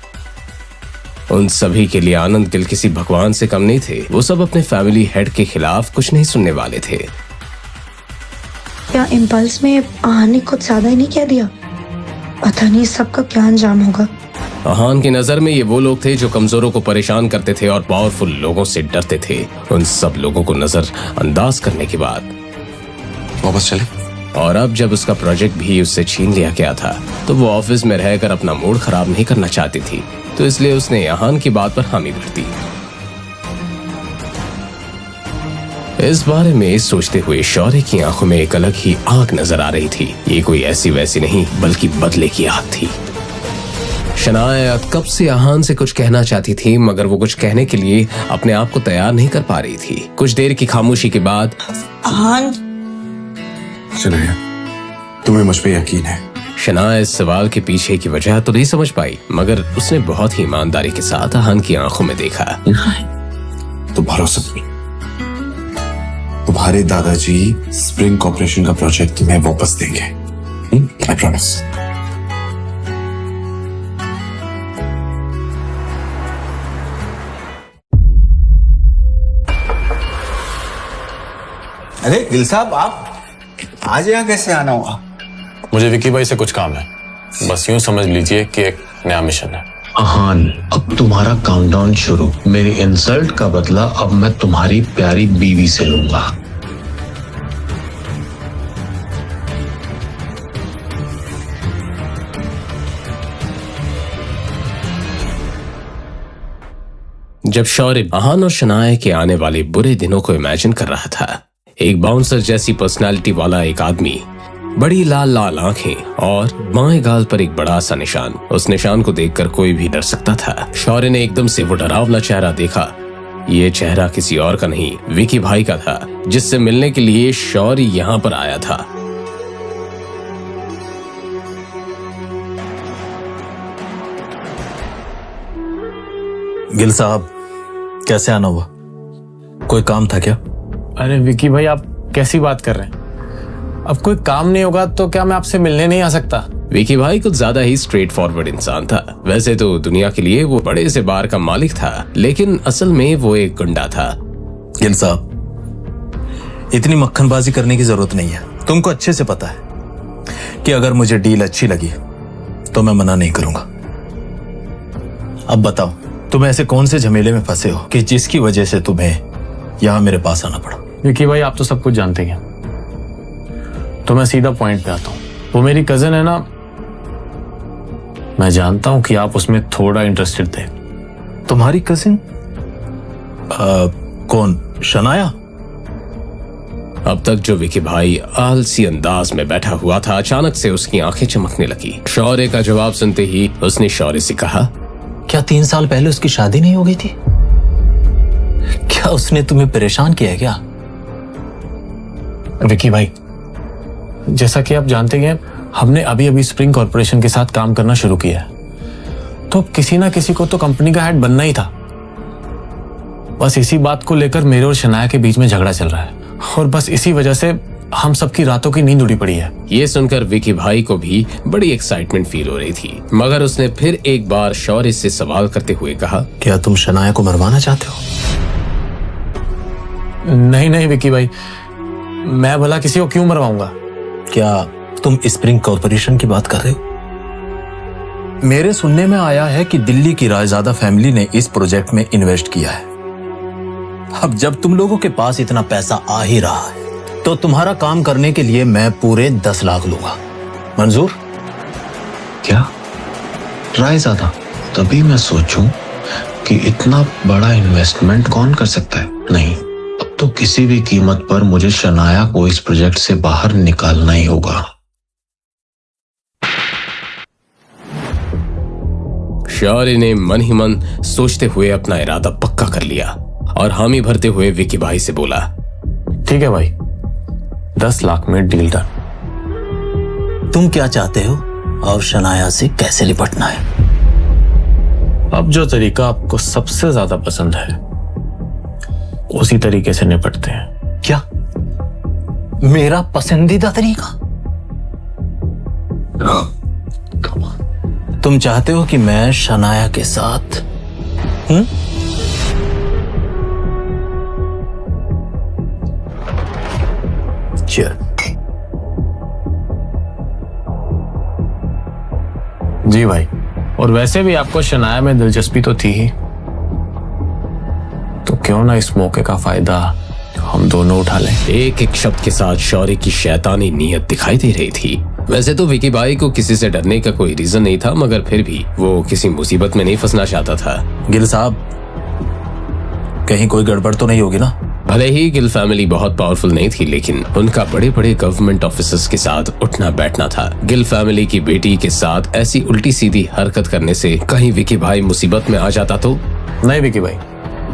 उन सभी के लिए आनंद गिल किसी भगवान से कम नहीं थे। वो सब अपने फैमिली हेड के खिलाफ कुछ नहीं सुनने वाले थे। क्या इम्पल्स में आहान ने कुछ ज्यादा ही नहीं कह दिया? पता नहीं सबका क्या अंजाम होगा। आहान की नजर में ये वो लोग थे जो कमजोरों को परेशान करते थे और पावरफुल लोगों से डरते थे। उन सब लोगों को नजर अंदाज करने के बाद वापस चले, और अब जब उसका प्रोजेक्ट भी उससे छीन लिया गया था तो वो ऑफिस में रहकर अपना मूड खराब नहीं करना चाहती थी, तो इसलिए उसने आहान की बात पर हामी भर दी। इस बारे में सोचते हुए शौर्य की आंखों में एक अलग ही आग नजर आ रही थी। ये कोई ऐसी वैसी नहीं बल्कि बदले की आग थी। शनाया कब से आहान से कुछ कहना चाहती थी, मगर वो कुछ कहने के लिए अपने आप को तैयार नहीं कर पा रही थी। कुछ देर की खामोशी के बाद आहान, शनाया, तुम्हें मुझ पे यकीन है? शनाया इस सवाल के पीछे की वजह तो नहीं समझ पाई, मगर उसने बहुत ही ईमानदारी के साथ आहान की आंखों में देखा। तो भरोसा नहीं, तुम्हारे दादाजी स्प्रिंग कॉर्पोरेशन का प्रोजेक्ट तुम्हें वापस देंगे, आई प्रॉमिस। अरे गिल साहब, आप आज यहाँ कैसे आना हुआ? मुझे विकी भाई से कुछ काम है, बस यूं समझ लीजिए कि एक नया मिशन है। आहान, अब तुम्हारा काउंटडाउन शुरू। मेरी इंसल्ट का बदला अब मैं तुम्हारी प्यारी बीवी से लूंगा। जब शौर्य आहान और शनाया के आने वाले बुरे दिनों को इमेजिन कर रहा था, एक बाउंसर जैसी पर्सनालिटी वाला एक आदमी, बड़ी लाल लाल आंखें और बाएं गाल पर एक बड़ा सा निशान। उस निशान को देखकर कोई भी डर सकता था। शौर्य ने एकदम से वो डरावना चेहरा देखा। ये चेहरा किसी और का नहीं, विकी भाई का था, जिससे मिलने के लिए शौर्य यहाँ पर आया था। गिल साहब, कैसे आना हुआ? कोई काम था क्या? अरे विकी भाई, आप कैसी बात कर रहे हैं? अब कोई काम नहीं होगा तो क्या मैं आपसे मिलने नहीं आ सकता? विकी भाई कुछ ज्यादा ही स्ट्रेट फॉरवर्ड इंसान था। वैसे तो दुनिया के लिए वो बड़े से बार का मालिक था, लेकिन असल में वो एक गुंडा था। गिल साहब, इतनी मक्खनबाजी करने की जरूरत नहीं है। तुमको अच्छे से पता है कि अगर मुझे डील अच्छी लगी तो मैं मना नहीं करूंगा। अब बताओ, तुम ऐसे कौन से झमेले में फंसे हो कि जिसकी वजह से तुम्हें यहां मेरे पास आना पड़ा? विकी भाई, आप तो सब कुछ जानते हैं, तो मैं सीधा पॉइंट पे आता हूँ। वो मेरी कजिन है ना, मैं जानता हूँ कि आप उसमें थोड़ा इंटरेस्टेड थे। तुम्हारी कजिन? कौन? शनाया? अब तक जो विकी भाई आलसी अंदाज में बैठा हुआ था, अचानक से उसकी आंखें चमकने लगी। शौर्य का जवाब सुनते ही उसने शौर्य से कहा, क्या 3 साल पहले उसकी शादी नहीं हो गई थी? क्या उसने तुम्हें परेशान किया है क्या? विकी भाई, जैसा कि आप जानते हैं, हमने अभी अभी स्प्रिंग कॉर्पोरेशन के साथ काम करना शुरू किया है, तो किसी ना किसी को तो कंपनी का हेड बनना ही था। बस इसी बात को लेकर मेरे और शनाया के बीच में झगड़ा चल रहा है, और बस इसी वजह से हम सबकी रातों की नींद उड़ी पड़ी है। ये सुनकर विकी भाई को भी बड़ी एक्साइटमेंट फील हो रही थी, मगर उसने फिर एक बार शौर्य से सवाल करते हुए कहा, क्या तुम शनाया को मरवाना चाहते हो? नहीं नहीं विकी भाई, मैं भला किसी को क्यों मरवाऊंगा? क्या तुम स्प्रिंग कॉर्पोरेशन की बात कर रहे हो? मेरे सुनने में आया है कि दिल्ली की रायजादा फैमिली ने इस प्रोजेक्ट में इन्वेस्ट किया है। अब जब तुम लोगों के पास इतना पैसा आ ही रहा है, तो तुम्हारा काम करने के लिए मैं पूरे 10 लाख लूंगा। मंजूर? क्या रायजादा? तभी मैं सोचूं कि इतना बड़ा इन्वेस्टमेंट कौन कर सकता है। नहीं, अब तो किसी भी कीमत पर मुझे शनाया को इस प्रोजेक्ट से बाहर निकालना ही होगा। शौर्य ने मन ही मन सोचते हुए अपना इरादा पक्का कर लिया और हामी भरते हुए विकी भाई से बोला, ठीक है भाई, 10 लाख में डील डन। तुम क्या चाहते हो और शनाया से कैसे निपटना है? अब जो तरीका आपको सबसे ज्यादा पसंद है, उसी तरीके से निपटते हैं। क्या मेरा पसंदीदा तरीका? तुम चाहते हो कि मैं शनाया के साथ जी भाई, और वैसे भी आपको शनाया में दिलचस्पी तो थी ही, तो क्यों ना इस मौके का फायदा हम दोनों उठा लें। एक एक शब्द के साथ शौर्य की शैतानी नीयत दिखाई दे रही थी। वैसे तो विकी भाई को किसी से डरने का कोई रीजन नहीं था, मगर फिर भी वो किसी मुसीबत में नहीं फंसना चाहता था। गिल साहब, कहीं कोई गड़बड़ तो नहीं होगी ना? भले ही गिल फैमिली बहुत पावरफुल नहीं थी, लेकिन उनका बड़े बड़े गवर्नमेंट ऑफिसर्स के साथ उठना बैठना था। गिल फैमिली की बेटी के साथ ऐसी उल्टी सीधी हरकत करने से कहीं विकी भाई मुसीबत में आ जाता तो? नहीं विकी भाई,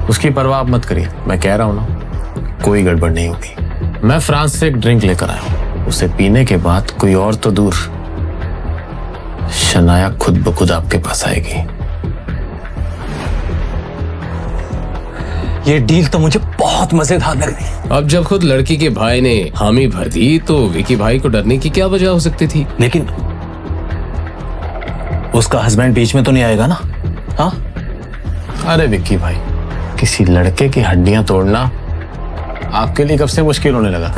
उसकी परवाह आप मत करिए, मैं कह रहा हूँ ना, कोई गड़बड़ नहीं होगी। मैं फ्रांस से एक ड्रिंक लेकर आया हूँ, उसे पीने के बाद कोई और तो दूर, शनाया खुद ब खुद आपके पास आएगी। ये डील तो मुझे बहुत मजेदार लग रही। अब जब खुद लड़की के भाई ने हामी भर दी तो विकी भाई को डरने की क्या वजह हो सकती थी? लेकिन उसका हस्बैंड बीच में तो नहीं आएगा ना? हाँ? अरे विक्की भाई, किसी लड़के की हड्डियां तोड़ना आपके लिए कब से मुश्किल होने लगा?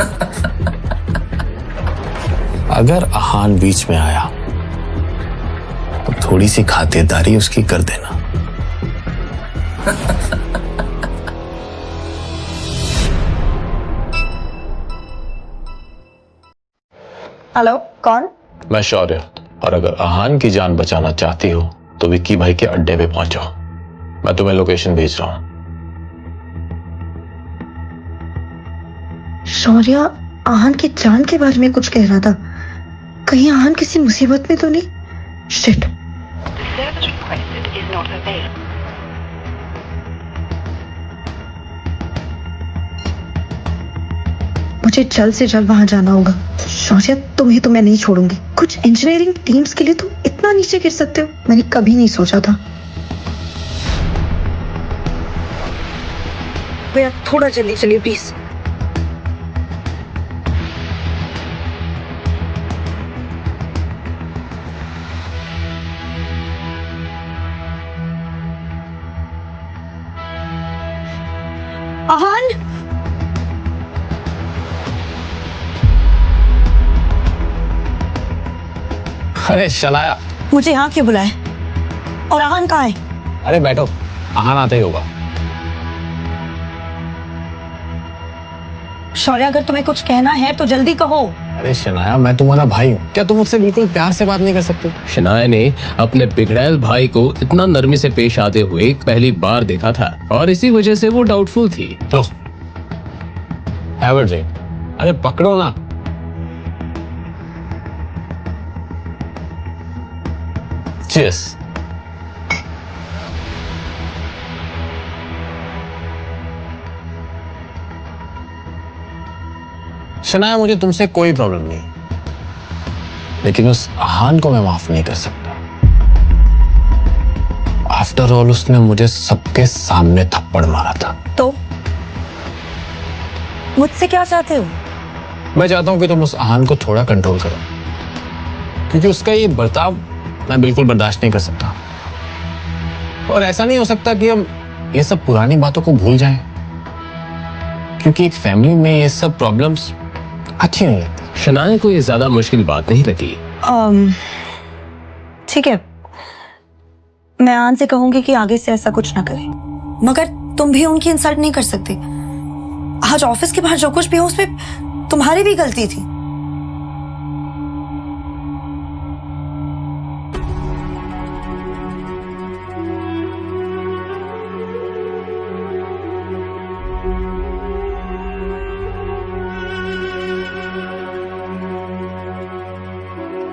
अगर आहान बीच में आया तो थोड़ी सी खातिरदारी उसकी कर देना। हेलो, कौन? मैं शौर्य, और अगर आहान की जान बचाना चाहती हो तो विक्की भाई के अड्डे पे पहुंचो। मैं तुम्हें लोकेशन भेज रहा हूं। शौर्य आहान की जान के बारे में कुछ कह रहा था। कहीं आहान किसी मुसीबत में तो नहीं? शिट। मुझे जल्द से जल्द वहां जाना होगा। शौर्य, तुम्हें तो मैं नहीं छोड़ूंगी। कुछ इंजीनियरिंग टीम्स के लिए तुम इतना नीचे गिर सकते हो, मैंने कभी नहीं सोचा था। भैया थोड़ा जल्दी चलिए प्लीज। आहान, अरे शनाया, मुझे यहाँ क्यों बुलाए? और आहान कहाँ है? अरे बैठो, आहान आते ही होगा। शौर्य, अगर तुम्हें कुछ कहना है तो जल्दी कहो। अरे शनाया, मैं तुम्हारा भाई हूँ, क्या तुम मुझसे बिल्कुल प्यार से बात नहीं कर सकते? शनाया ने अपने बिगड़ैल भाई को इतना नरमी से पेश आते हुए पहली बार देखा था और इसी वजह से वो डाउटफुल थी। तो अरे पकड़ो ना। Cheers. शनाया, मुझे तुमसे कोई प्रॉब्लम नहीं, लेकिन उस आहान को मैं माफ नहीं कर सकता। आफ्टर ऑल उसने मुझे सबके सामने थप्पड़ मारा था। तो मुझसे क्या चाहते हो? मैं चाहता हूं कि तुम उस आहान को थोड़ा कंट्रोल करो, क्योंकि उसका ये बर्ताव मैं बिल्कुल बर्दाश्त नहीं कर सकता। और ऐसा नहीं हो सकता कि हम ये सब पुरानी बातों को भूल जाएं, क्योंकि एक फैमिली में ये सब प्रॉब्लम्स अच्छी नहीं लगती। शनाया को ये ज्यादा मुश्किल बात नहीं लगी। ठीक है, मैं आन से कहूंगी कि आगे से ऐसा कुछ ना करे। मगर तुम भी उनकी इंसल्ट नहीं कर सकते। आज ऑफिस के बाहर जो कुछ भी हो उसमें तुम्हारी भी गलती थी।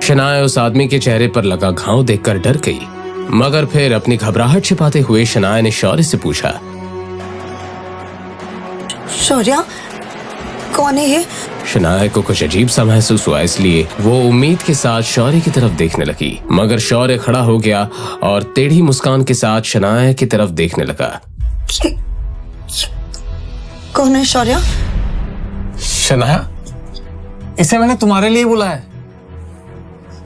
शनाया उस आदमी के चेहरे पर लगा घाव देखकर डर गई, मगर फिर अपनी घबराहट छिपाते हुए शनाया ने शौर्य से पूछा, शौर्य, कौन है ये? शनाया को कुछ अजीब सा महसूस हुआ, इसलिए वो उम्मीद के साथ शौर्य की तरफ देखने लगी, मगर शौर्य खड़ा हो गया और टेढ़ी मुस्कान के साथ शनाया की तरफ देखने लगा। कौन है शौर्य? शनाया, इसे मैंने तुम्हारे लिए बुलाया है,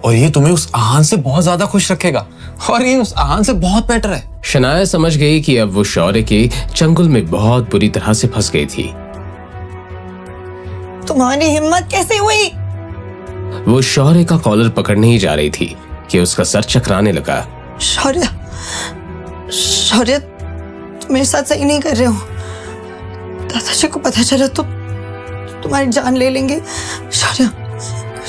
और ये तुम्हें उस आहान से बहुत ज्यादा खुश रखेगा, और ये उस आहान से बहुत बेटर है। शनाया समझ गई कि अब वो शौर्य के चंगुल में बहुत बुरी तरह से फंस गई थी। तुम्हारी हिम्मत कैसे हुई? वो शौर्य का कॉलर पकड़ने ही जा रही थी कि उसका सर चकराने लगा। शौर्य, शौर्य, तुम मेरे साथ सही नहीं कर रहे हो। दादाजी को पता चला तो तुम्हारी जान ले लेंगे। शौर्य,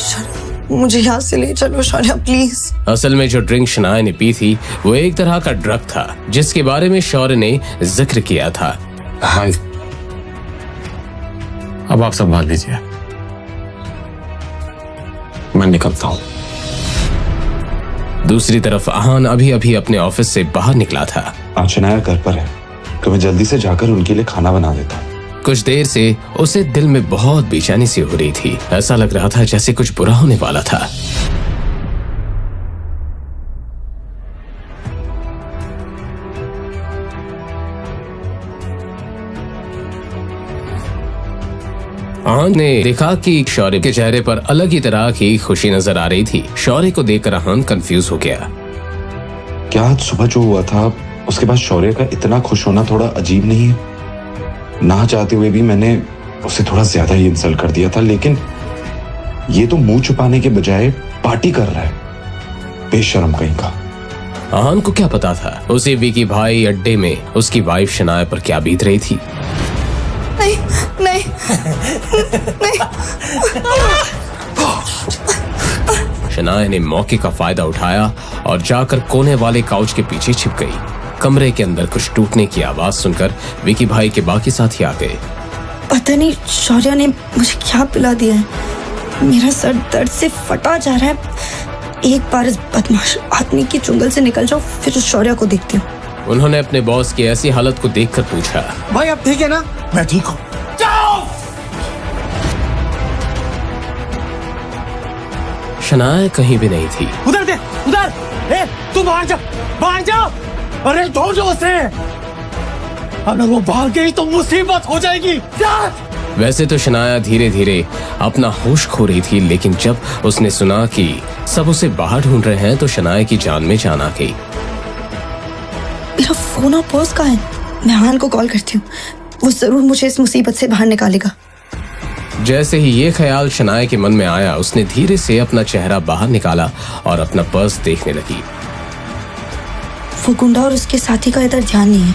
शौर्य, मुझे यहाँ से ले चलो शौर्य, प्लीज। असल में जो ड्रिंक शनाया ने पी थी वो एक तरह का ड्रग था, जिसके बारे में शौर्य ने जिक्र किया था। हाँ, अब आप संभाल लीजिए, मैं निकलता हूं। दूसरी तरफ आहान अभी अभी अपने ऑफिस से बाहर निकला था। आज शनाया घर पर है, तो मैं जल्दी से जाकर उनके लिए खाना बना देता हूँ। कुछ देर से उसे दिल में बहुत बेचैनी सी हो रही थी। ऐसा लग रहा था जैसे कुछ बुरा होने वाला था। आहान ने देखा कि शौर्य के चेहरे पर अलग ही तरह की खुशी नजर आ रही थी। शौर्य को देखकर आहान कंफ्यूज हो गया। क्या आज सुबह जो हुआ था उसके बाद शौर्य का इतना खुश होना थोड़ा अजीब नहीं है? ना चाहते हुए भी मैंने उसे थोड़ा ज्यादा ही इंसल्ट कर दिया था, लेकिन ये तो मुंह छुपाने के बजाय पार्टी कर रहा है, बेशर्म कहीं का। आहान को क्या पता था उसे विकी भाई अड्डे में उसकी वाइफ शनाया पर क्या बीत रही थी। नहीं नहीं नहीं। शनाया ने मौके का फायदा उठाया और जाकर कोने वाले काउच के पीछे छिप गई। कमरे के अंदर कुछ टूटने की आवाज सुनकर विकी भाई के बाकी साथी आ गए। पता नहीं शौर्य ने मुझे क्या पिला दिया है, मेरा सर दर्द से फटा जा रहा है। एक बार इस बदमाश आदमी की चुंगल से निकल जाओ, फिर उस शौर्य को देखती हूँ। उन्होंने अपने बॉस की ऐसी हालत को देखकर पूछा, भाई आप ठीक है ना? मैं ठीक हूँ। शनाया कहीं भी नहीं थी। उधर दे, उधर। ए, तू बाहर जा, बाहर जा। अरे जोर जोर से, अगर वो भाग गई तो मुसीबत हो जाएगी। वैसे तो शनाया धीरे धीरे अपना होश खो रही थी, लेकिन जब उसने सुना कि सब उसे बाहर ढूंढ रहे हैं तो शनाया की जान में जान आ गई। मेरा फोन और पर्स कहाँ है? मैं आहान को कॉल करती हूँ, वो जरूर मुझे इस मुसीबत से बाहर निकालेगा। जैसे ही ये ख्याल शनाया के मन में आया, उसने धीरे से अपना चेहरा बाहर निकाला और अपना पर्स देखने लगी। वो गुंडा और उसके साथी का इधर ध्यान नहीं है,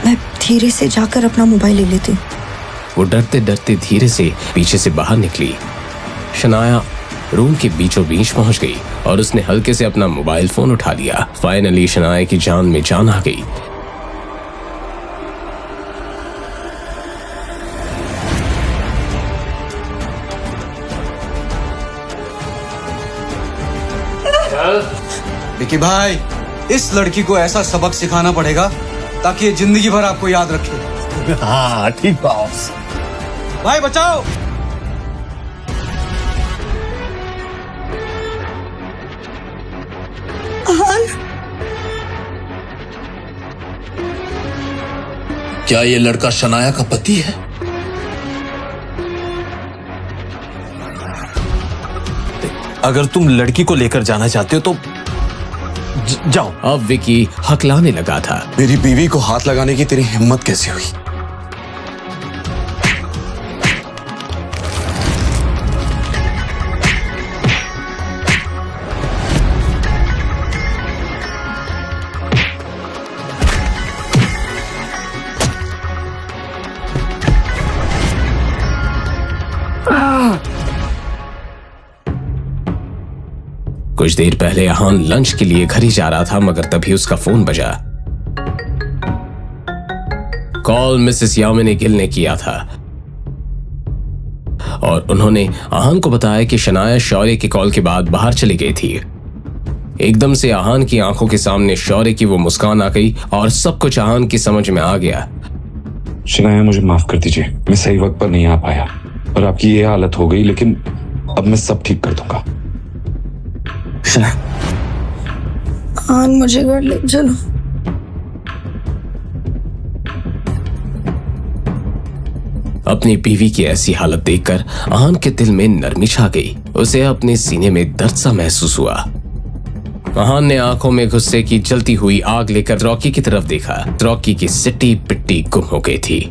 मैं धीरे से जाकर अपना मोबाइल ले लेती हूँ। वो डरते डरते धीरे से पीछे से बाहर निकली। शनाया रूम के बीचों बीच पहुंच गई और उसने हल्के से अपना मोबाइल फोन उठा लिया। फाइनली शनाया की जान में जान आ गई। विकी भाई, इस लड़की को ऐसा सबक सिखाना पड़ेगा ताकि ये जिंदगी भर आपको याद रखे। हाँ ठीक बॉस। भाई बचाओ। आहान, क्या ये लड़का शनाया का पति है? अगर तुम लड़की को लेकर जाना चाहते हो तो जाओ। अब विकी हकलाने लगा था। मेरी बीवी को हाथ लगाने की तेरी हिम्मत कैसे हुई? कुछ देर पहले आहान लंच के लिए घर ही जा रहा था, मगर तभी उसका फोन बजा। कॉल मिसेस यामिनी गिल ने किया था और उन्होंने आहान को बताया कि शनाया शौर्य की कॉल के बाद बाहर चली गई थी। एकदम से आहान की आंखों के सामने शौर्य की वो मुस्कान आ गई और सब कुछ आहान की समझ में आ गया। शनाया मुझे माफ कर दीजिए, मैं सही वक्त पर नहीं आ पाया और आपकी ये हालत हो गई, लेकिन अब मैं सब ठीक कर दूंगा। आहान मुझे घर ले चलो। अपनी बीवी की ऐसी हालत देखकर आहान के दिल में नरमी छा गई। उसे अपने सीने में दर्द सा महसूस हुआ। आहान ने आंखों में गुस्से की जलती हुई आग लेकर रॉकी की तरफ देखा। रॉकी की सिट्टी पिट्टी गुम हो गई थी।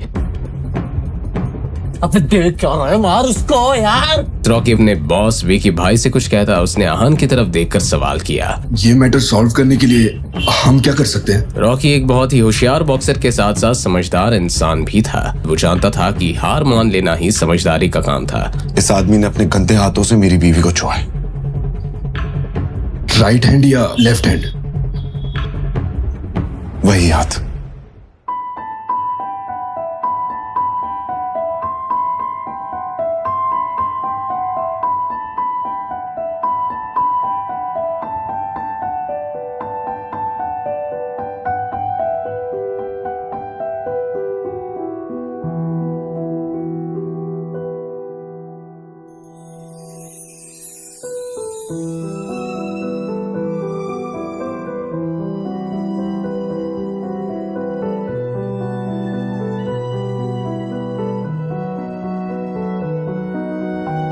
अबे देख क्या रहा है, मार उसको यार। रॉकी अपने बॉस विकी भाई से कुछ कहता, उसने आहान की तरफ देखकर सवाल किया, ये मैटर सॉल्व करने के लिए हम क्या कर सकते हैं? रॉकी एक बहुत ही होशियार बॉक्सर के साथ साथ समझदार इंसान भी था। वो जानता था कि हार मान लेना ही समझदारी का काम था। इस आदमी ने अपने गंदे हाथों से मेरी बीवी को छुआ है। राइट हैंड या लेफ्ट हैंड? वही हाथ।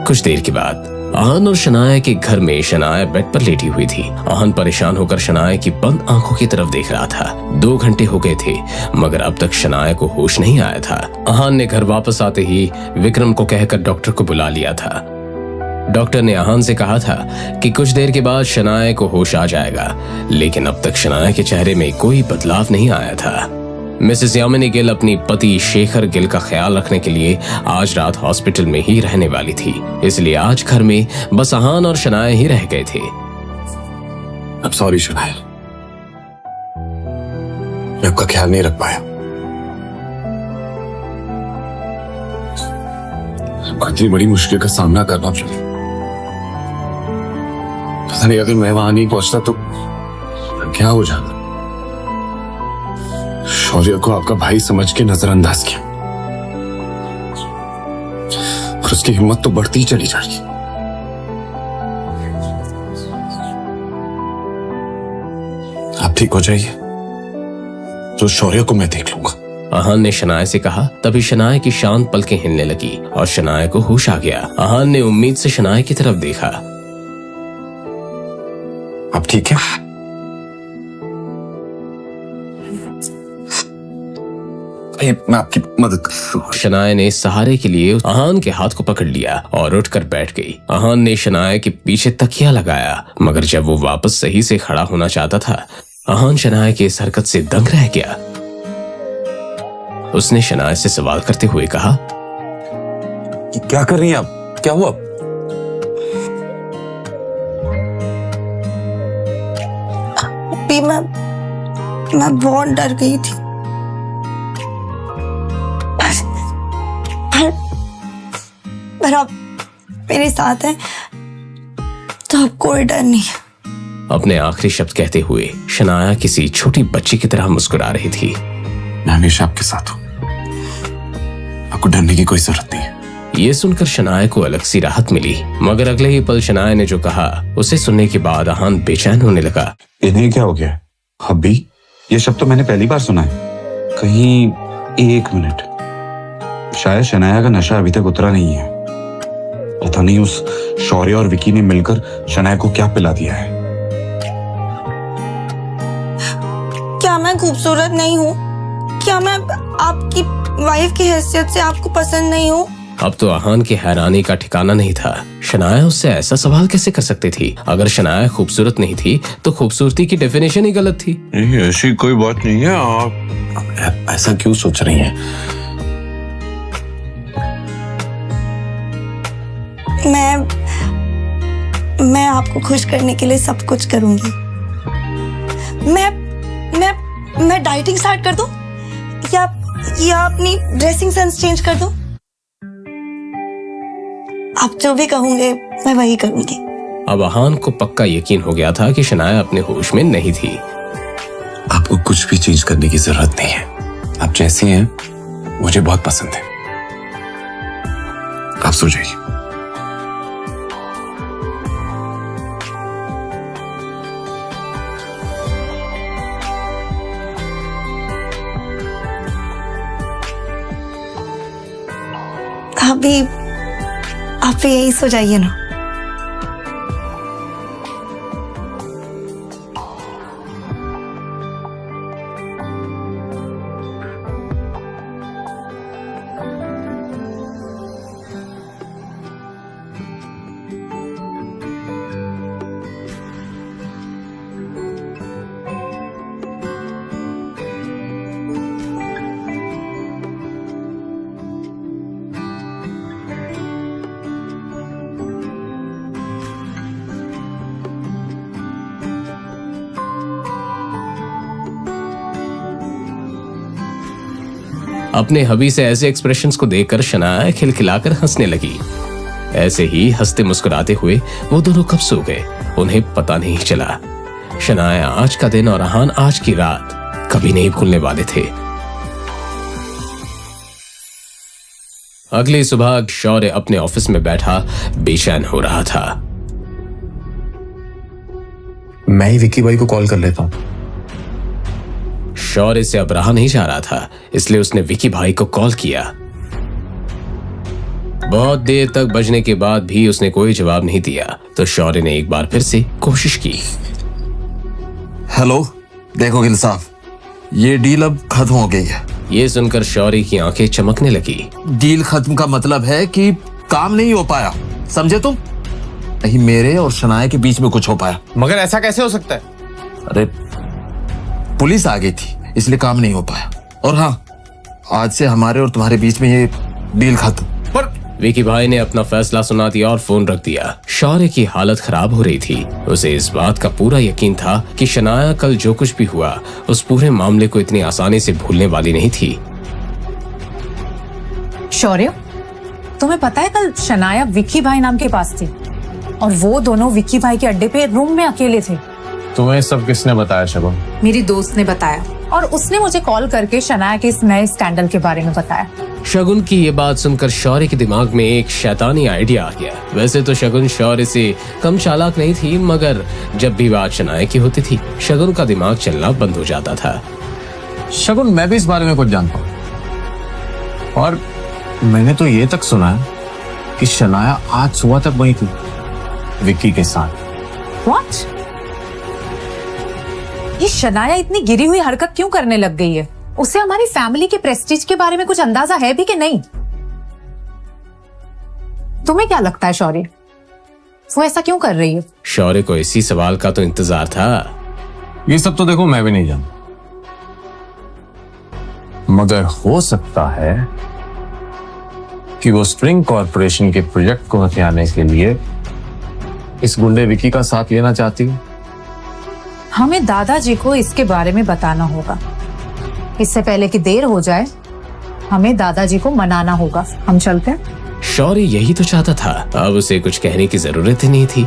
कुछ देर के बाद आहान और शनाया के घर में शनाया बेड पर लेटी हुई थी। आहान परेशान होकर शनाया की बंद आंखों की तरफ देख रहा था। 2 घंटे हो गए थे मगर अब तक शनाया को होश नहीं आया था। आहान ने घर वापस आते ही विक्रम को कहकर डॉक्टर को बुला लिया था। डॉक्टर ने आहान से कहा था कि कुछ देर के बाद शनाया को होश आ जाएगा, लेकिन अब तक शनाया के चेहरे में कोई बदलाव नहीं आया था। मिसेस यामिनी गिल अपनी पति शेखर गिल का ख्याल रखने के लिए आज रात हॉस्पिटल में ही रहने वाली थी, इसलिए आज घर में बस आहान और शनाया ही रह गए थे। अब सॉरी शनाया, मैं आपका ख्याल नहीं रख पाया। इतनी बड़ी मुश्किल का सामना करना चाहिए। पता नहीं अगर मैं वहां नहीं पहुंचता तो क्या हो जाता। शौर्य को आपका भाई समझ के नजरअंदाज किया और उसकी हिम्मत तो बढ़ती ही चली जा रही। आप ठीक हो जाइए तो शौर्य को मैं देख लूंगा। आहान ने शनाया से कहा। तभी शनाया की शांत पलकें हिलने लगी और शनाया को होश आ गया। आहान ने उम्मीद से शनाया की तरफ देखा। आप ठीक है? मैं आपकी मदद करूंगा। शनाया ने सहारे के लिए आहान के हाथ को पकड़ लिया और उठकर बैठ गई। आहान ने शनाया के पीछे तकिया लगाया मगर जब वो वापस सही से खड़ा होना चाहता था, आहान शनाया की इस हरकत से दंग रह गया। उसने शनाया से सवाल करते हुए कहा, क्या कर रही हैं आप? क्या हुआ? मैं बहुत डर गई थी। पर आप मेरे साथ हैं तो अब कोई डर नहीं है। अपने आखिरी शब्द कहते हुए शनाया किसी छोटी बच्ची की तरह मुस्कुरा रही थी। मैं हमेशा आपके साथ हूं, आपको डरने की कोई जरूरत नहीं है। ये सुनकर शनाया को अलग सी राहत मिली मगर अगले ही पल शनाया ने जो कहा उसे सुनने के बाद आहान बेचैन होने लगा। इन्हें क्या हो गया? हब्बी, ये शब्द तो मैंने पहली बार सुना है कहीं। 1 मिनट, शायद शनाया का नशा अभी तक उतरा नहीं है। पता नहीं उस शौर्य और विकी ने मिलकर शनाया को क्या पिला दिया है। क्या मैं खूबसूरत नहीं हूँ? क्या मैं आपकी वाइफ की हैसियत से आपको पसंद नहीं हूँ? अब तो आहान की हैरानी का ठिकाना नहीं था। शनाया उससे ऐसा सवाल कैसे कर सकती थी? अगर शनाया खूबसूरत नहीं थी तो खूबसूरती की डेफिनेशन ही गलत थी। ऐसी कोई बात नहीं है। आप ऐसा क्यों सोच रही हैं? मैं आपको खुश करने के लिए सब कुछ करूंगी। मैं डाइटिंग स्टार्ट कर दूं या अपनी ड्रेसिंग सेंस चेंज कर दूं? आप जो भी कहोगे मैं वही करूंगी। अब आहान को पक्का यकीन हो गया था कि शनाया अपने होश में नहीं थी। आपको कुछ भी चेंज करने की जरूरत नहीं है। आप जैसी हैं मुझे बहुत पसंद है। आप सो जाइए। अभी आप यही सो जाइए ना। अपने हबी से ऐसे एक्सप्रेशंस को देखकर शनाया खिलखिलाकर हंसने लगी। ऐसे ही हंसते मुस्कुराते हुए वो दोनों कब सो गए उन्हें पता नहीं चला। शनाया आज का दिन और आहान आज की रात कभी नहीं भूलने वाले थे। अगली सुबह शौर्य अपने ऑफिस में बैठा बेचैन हो रहा था। मैं ही विक्की भाई को कॉल कर लेता हूं। शौर्य से अब रहा नहीं जा रहा था, इसलिए उसने विकी भाई को कॉल किया। बहुत देर तक बजने के बाद भी उसने कोई जवाब नहीं दिया तो शौर्य ने एक बार फिर से कोशिश की। हेलो, देखो गिल साहब, ये डील अब खत्म हो गई है। ये सुनकर शौर्य की आंखें चमकने लगी। डील खत्म का मतलब है कि काम नहीं हो पाया, समझे तुम? नहीं मेरे और शनाया के बीच में कुछ हो पाया। मगर ऐसा कैसे हो सकता है? अरे पुलिस आ गई थी इसलिए काम नहीं हो पाया। और हाँ, आज से हमारे और तुम्हारे बीच में ये डील खत्म। पर विकी भाई ने अपना फैसला सुना दिया और फोन रख दिया। शौर्य की हालत खराब हो रही थी। उसे इस बात का पूरा यकीन था कि शनाया कल जो कुछ भी हुआ उस पूरे मामले को इतनी आसानी से भूलने वाली नहीं थी। शौर्य, तुम्हें पता है कल शनाया विक्की भाई नाम के पास थी और वो दोनों विक्की भाई के अड्डे पे रूम में अकेले थे। तुम्हें सब किसने बताया शगुन? मेरी दोस्त ने बताया और उसने मुझे कॉल करके शनाया के इस नए स्कैंडल के बारे में बताया। शगुन की ये बात सुनकर शौर्य के दिमाग में एक शैतानी आइडिया आ गया। वैसे तो शगुन शौर्य से कम चालाक नहीं थी, मगर जब भी बात शनाया की होती थी शगुन का दिमाग चलना बंद हो जाता था। शगुन, मैं भी इस बारे में कुछ जानता हूँ और मैंने तो ये तक सुना है कि शनाया आज सुबह तक वही थी विक्की के साथ। What? ये शनाया इतनी गिरी हुई हरकत क्यों करने लग गई है? उसे हमारी फैमिली के प्रेस्टीज के बारे में कुछ अंदाजा है भी कि नहीं? तुम्हें क्या लगता है शौर्य, वो ऐसा क्यों कर रही है? शौर्य को इसी सवाल का तो इंतजार था। ये सब तो देखो मैं भी नहीं जानता, मगर हो सकता है कि वो स्प्रिंग कॉर्पोरेशन के प्रोजेक्ट को हथियाने के लिए इस गुंडे विकी का साथ लेना चाहती है। हमें दादाजी को इसके बारे में बताना होगा। इससे पहले कि देर हो जाए हमें दादाजी को मनाना होगा। हम चलते हैं। शौर्य यही तो चाहता था, अब उसे कुछ कहने की जरूरत ही नहीं थी।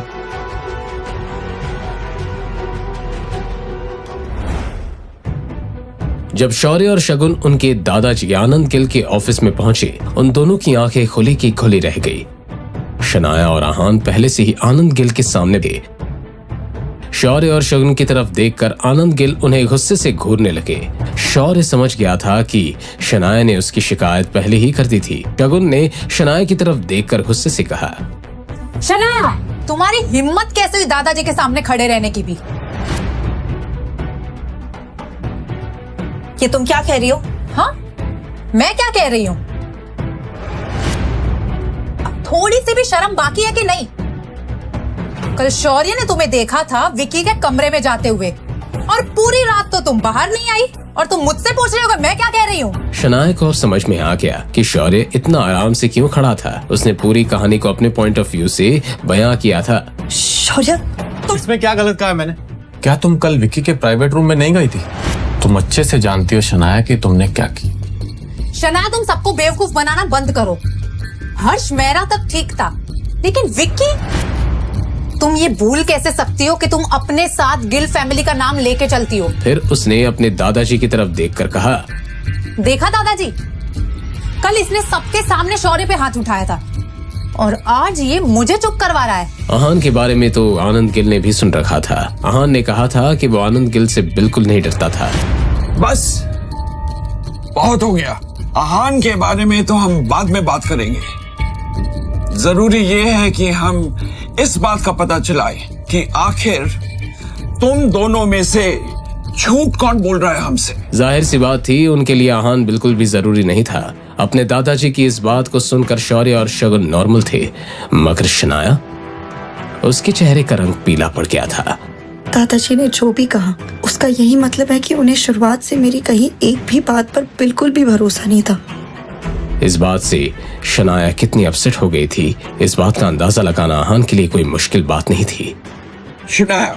जब शौर्य और शगुन उनके दादाजी आनंद गिल के ऑफिस में पहुंचे, उन दोनों की आंखें खुली की खुली रह गई। शनाया और आहान पहले से ही आनंद गिल के सामने थे। शौर्य और शगुन की तरफ देखकर आनंद गिल उन्हें गुस्से से घूरने लगे। शौर्य समझ गया था कि शनाया ने उसकी शिकायत पहले ही कर दी थी। शगुन ने शनाया की तरफ देखकर गुस्से से कहा, शनाया, तुम्हारी हिम्मत कैसे हुई दादाजी के सामने खड़े रहने की भी? ये तुम क्या कह रही हो? हाँ, मैं क्या कह रही हूँ? थोड़ी सी भी शर्म बाकी है कि नहीं? कल शौर्य ने तुम्हें देखा था विक्की के कमरे में जाते हुए और पूरी रात तो तुम बाहर नहीं आई और तुम मुझसे पूछ रहे हो मैं क्या कह रही हूँ? शनाया को समझ में आ गया कि शौर्य इतना आराम से क्यों खड़ा था। उसने पूरी कहानी को अपने पॉइंट ऑफ व्यू से बयां किया था। शौर्य, इसमें क्या गलत कहा है मैंने? क्या तुम कल विक्की के प्राइवेट रूम में नहीं गई थी? तुम अच्छे से जानती हो शनाया कि तुमने क्या की। शनाया, तुम सबको बेवकूफ बनाना बंद करो। हर्ष मेरा तक ठीक था, लेकिन विक्की, तुम ये भूल कैसे सकती हो कि तुम अपने साथ गिल फैमिली का नाम लेके चलती हो? फिर उसने अपने दादाजी की तरफ देखकर कहा, देखा दादाजी, कल इसने सबके सामने शौर्य पे हाथ उठाया था और आज ये मुझे चुप करवा रहा है। आहान के बारे में तो आनंद गिल ने भी सुन रखा था। आहान ने कहा था कि वो आनंद गिल से बिल्कुल नहीं डरता था। बस बहुत हो गया। आहान के बारे में तो हम बाद में बात करेंगे। जरूरी ये है कि हम इस बात का पता चलाए कि आखिर तुम दोनों में से झूठ कौन बोल रहा है हमसे। जाहिर सी बात थी, उनके लिए आहान बिल्कुल भी जरूरी नहीं था। अपने दादाजी की इस बात को सुनकर शौर्य और शगुन नॉर्मल थे, मगर शनाया, उसके चेहरे का रंग पीला पड़ गया था। दादाजी ने जो भी कहा उसका यही मतलब है कि उन्हें शुरुआत से मेरी कही एक भी बात पर बिल्कुल भी भरोसा नहीं था। इस बात से शनाया कितनी अपसेट हो गई थी, इस बात का अंदाजा लगाना आहान के लिए कोई मुश्किल बात नहीं थी। शनाया,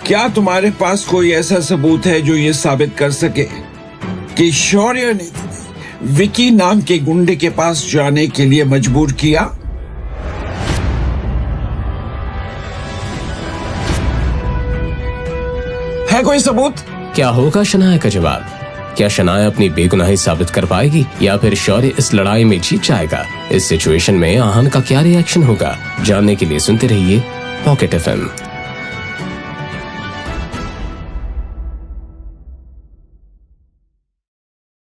क्या तुम्हारे पास कोई ऐसा सबूत है जो ये साबित कर सके कि शौर्य ने विकी नाम के गुंडे के पास जाने के लिए मजबूर किया? है कोई सबूत? क्या होगा शनाया का जवाब? क्या शनाया अपनी बेगुनाही साबित कर पाएगी या फिर शौर्य इस लड़ाई में जीत जाएगा? इस सिचुएशन में आहान का क्या रिएक्शन होगा? जानने के लिए सुनते रहिए पॉकेट FM।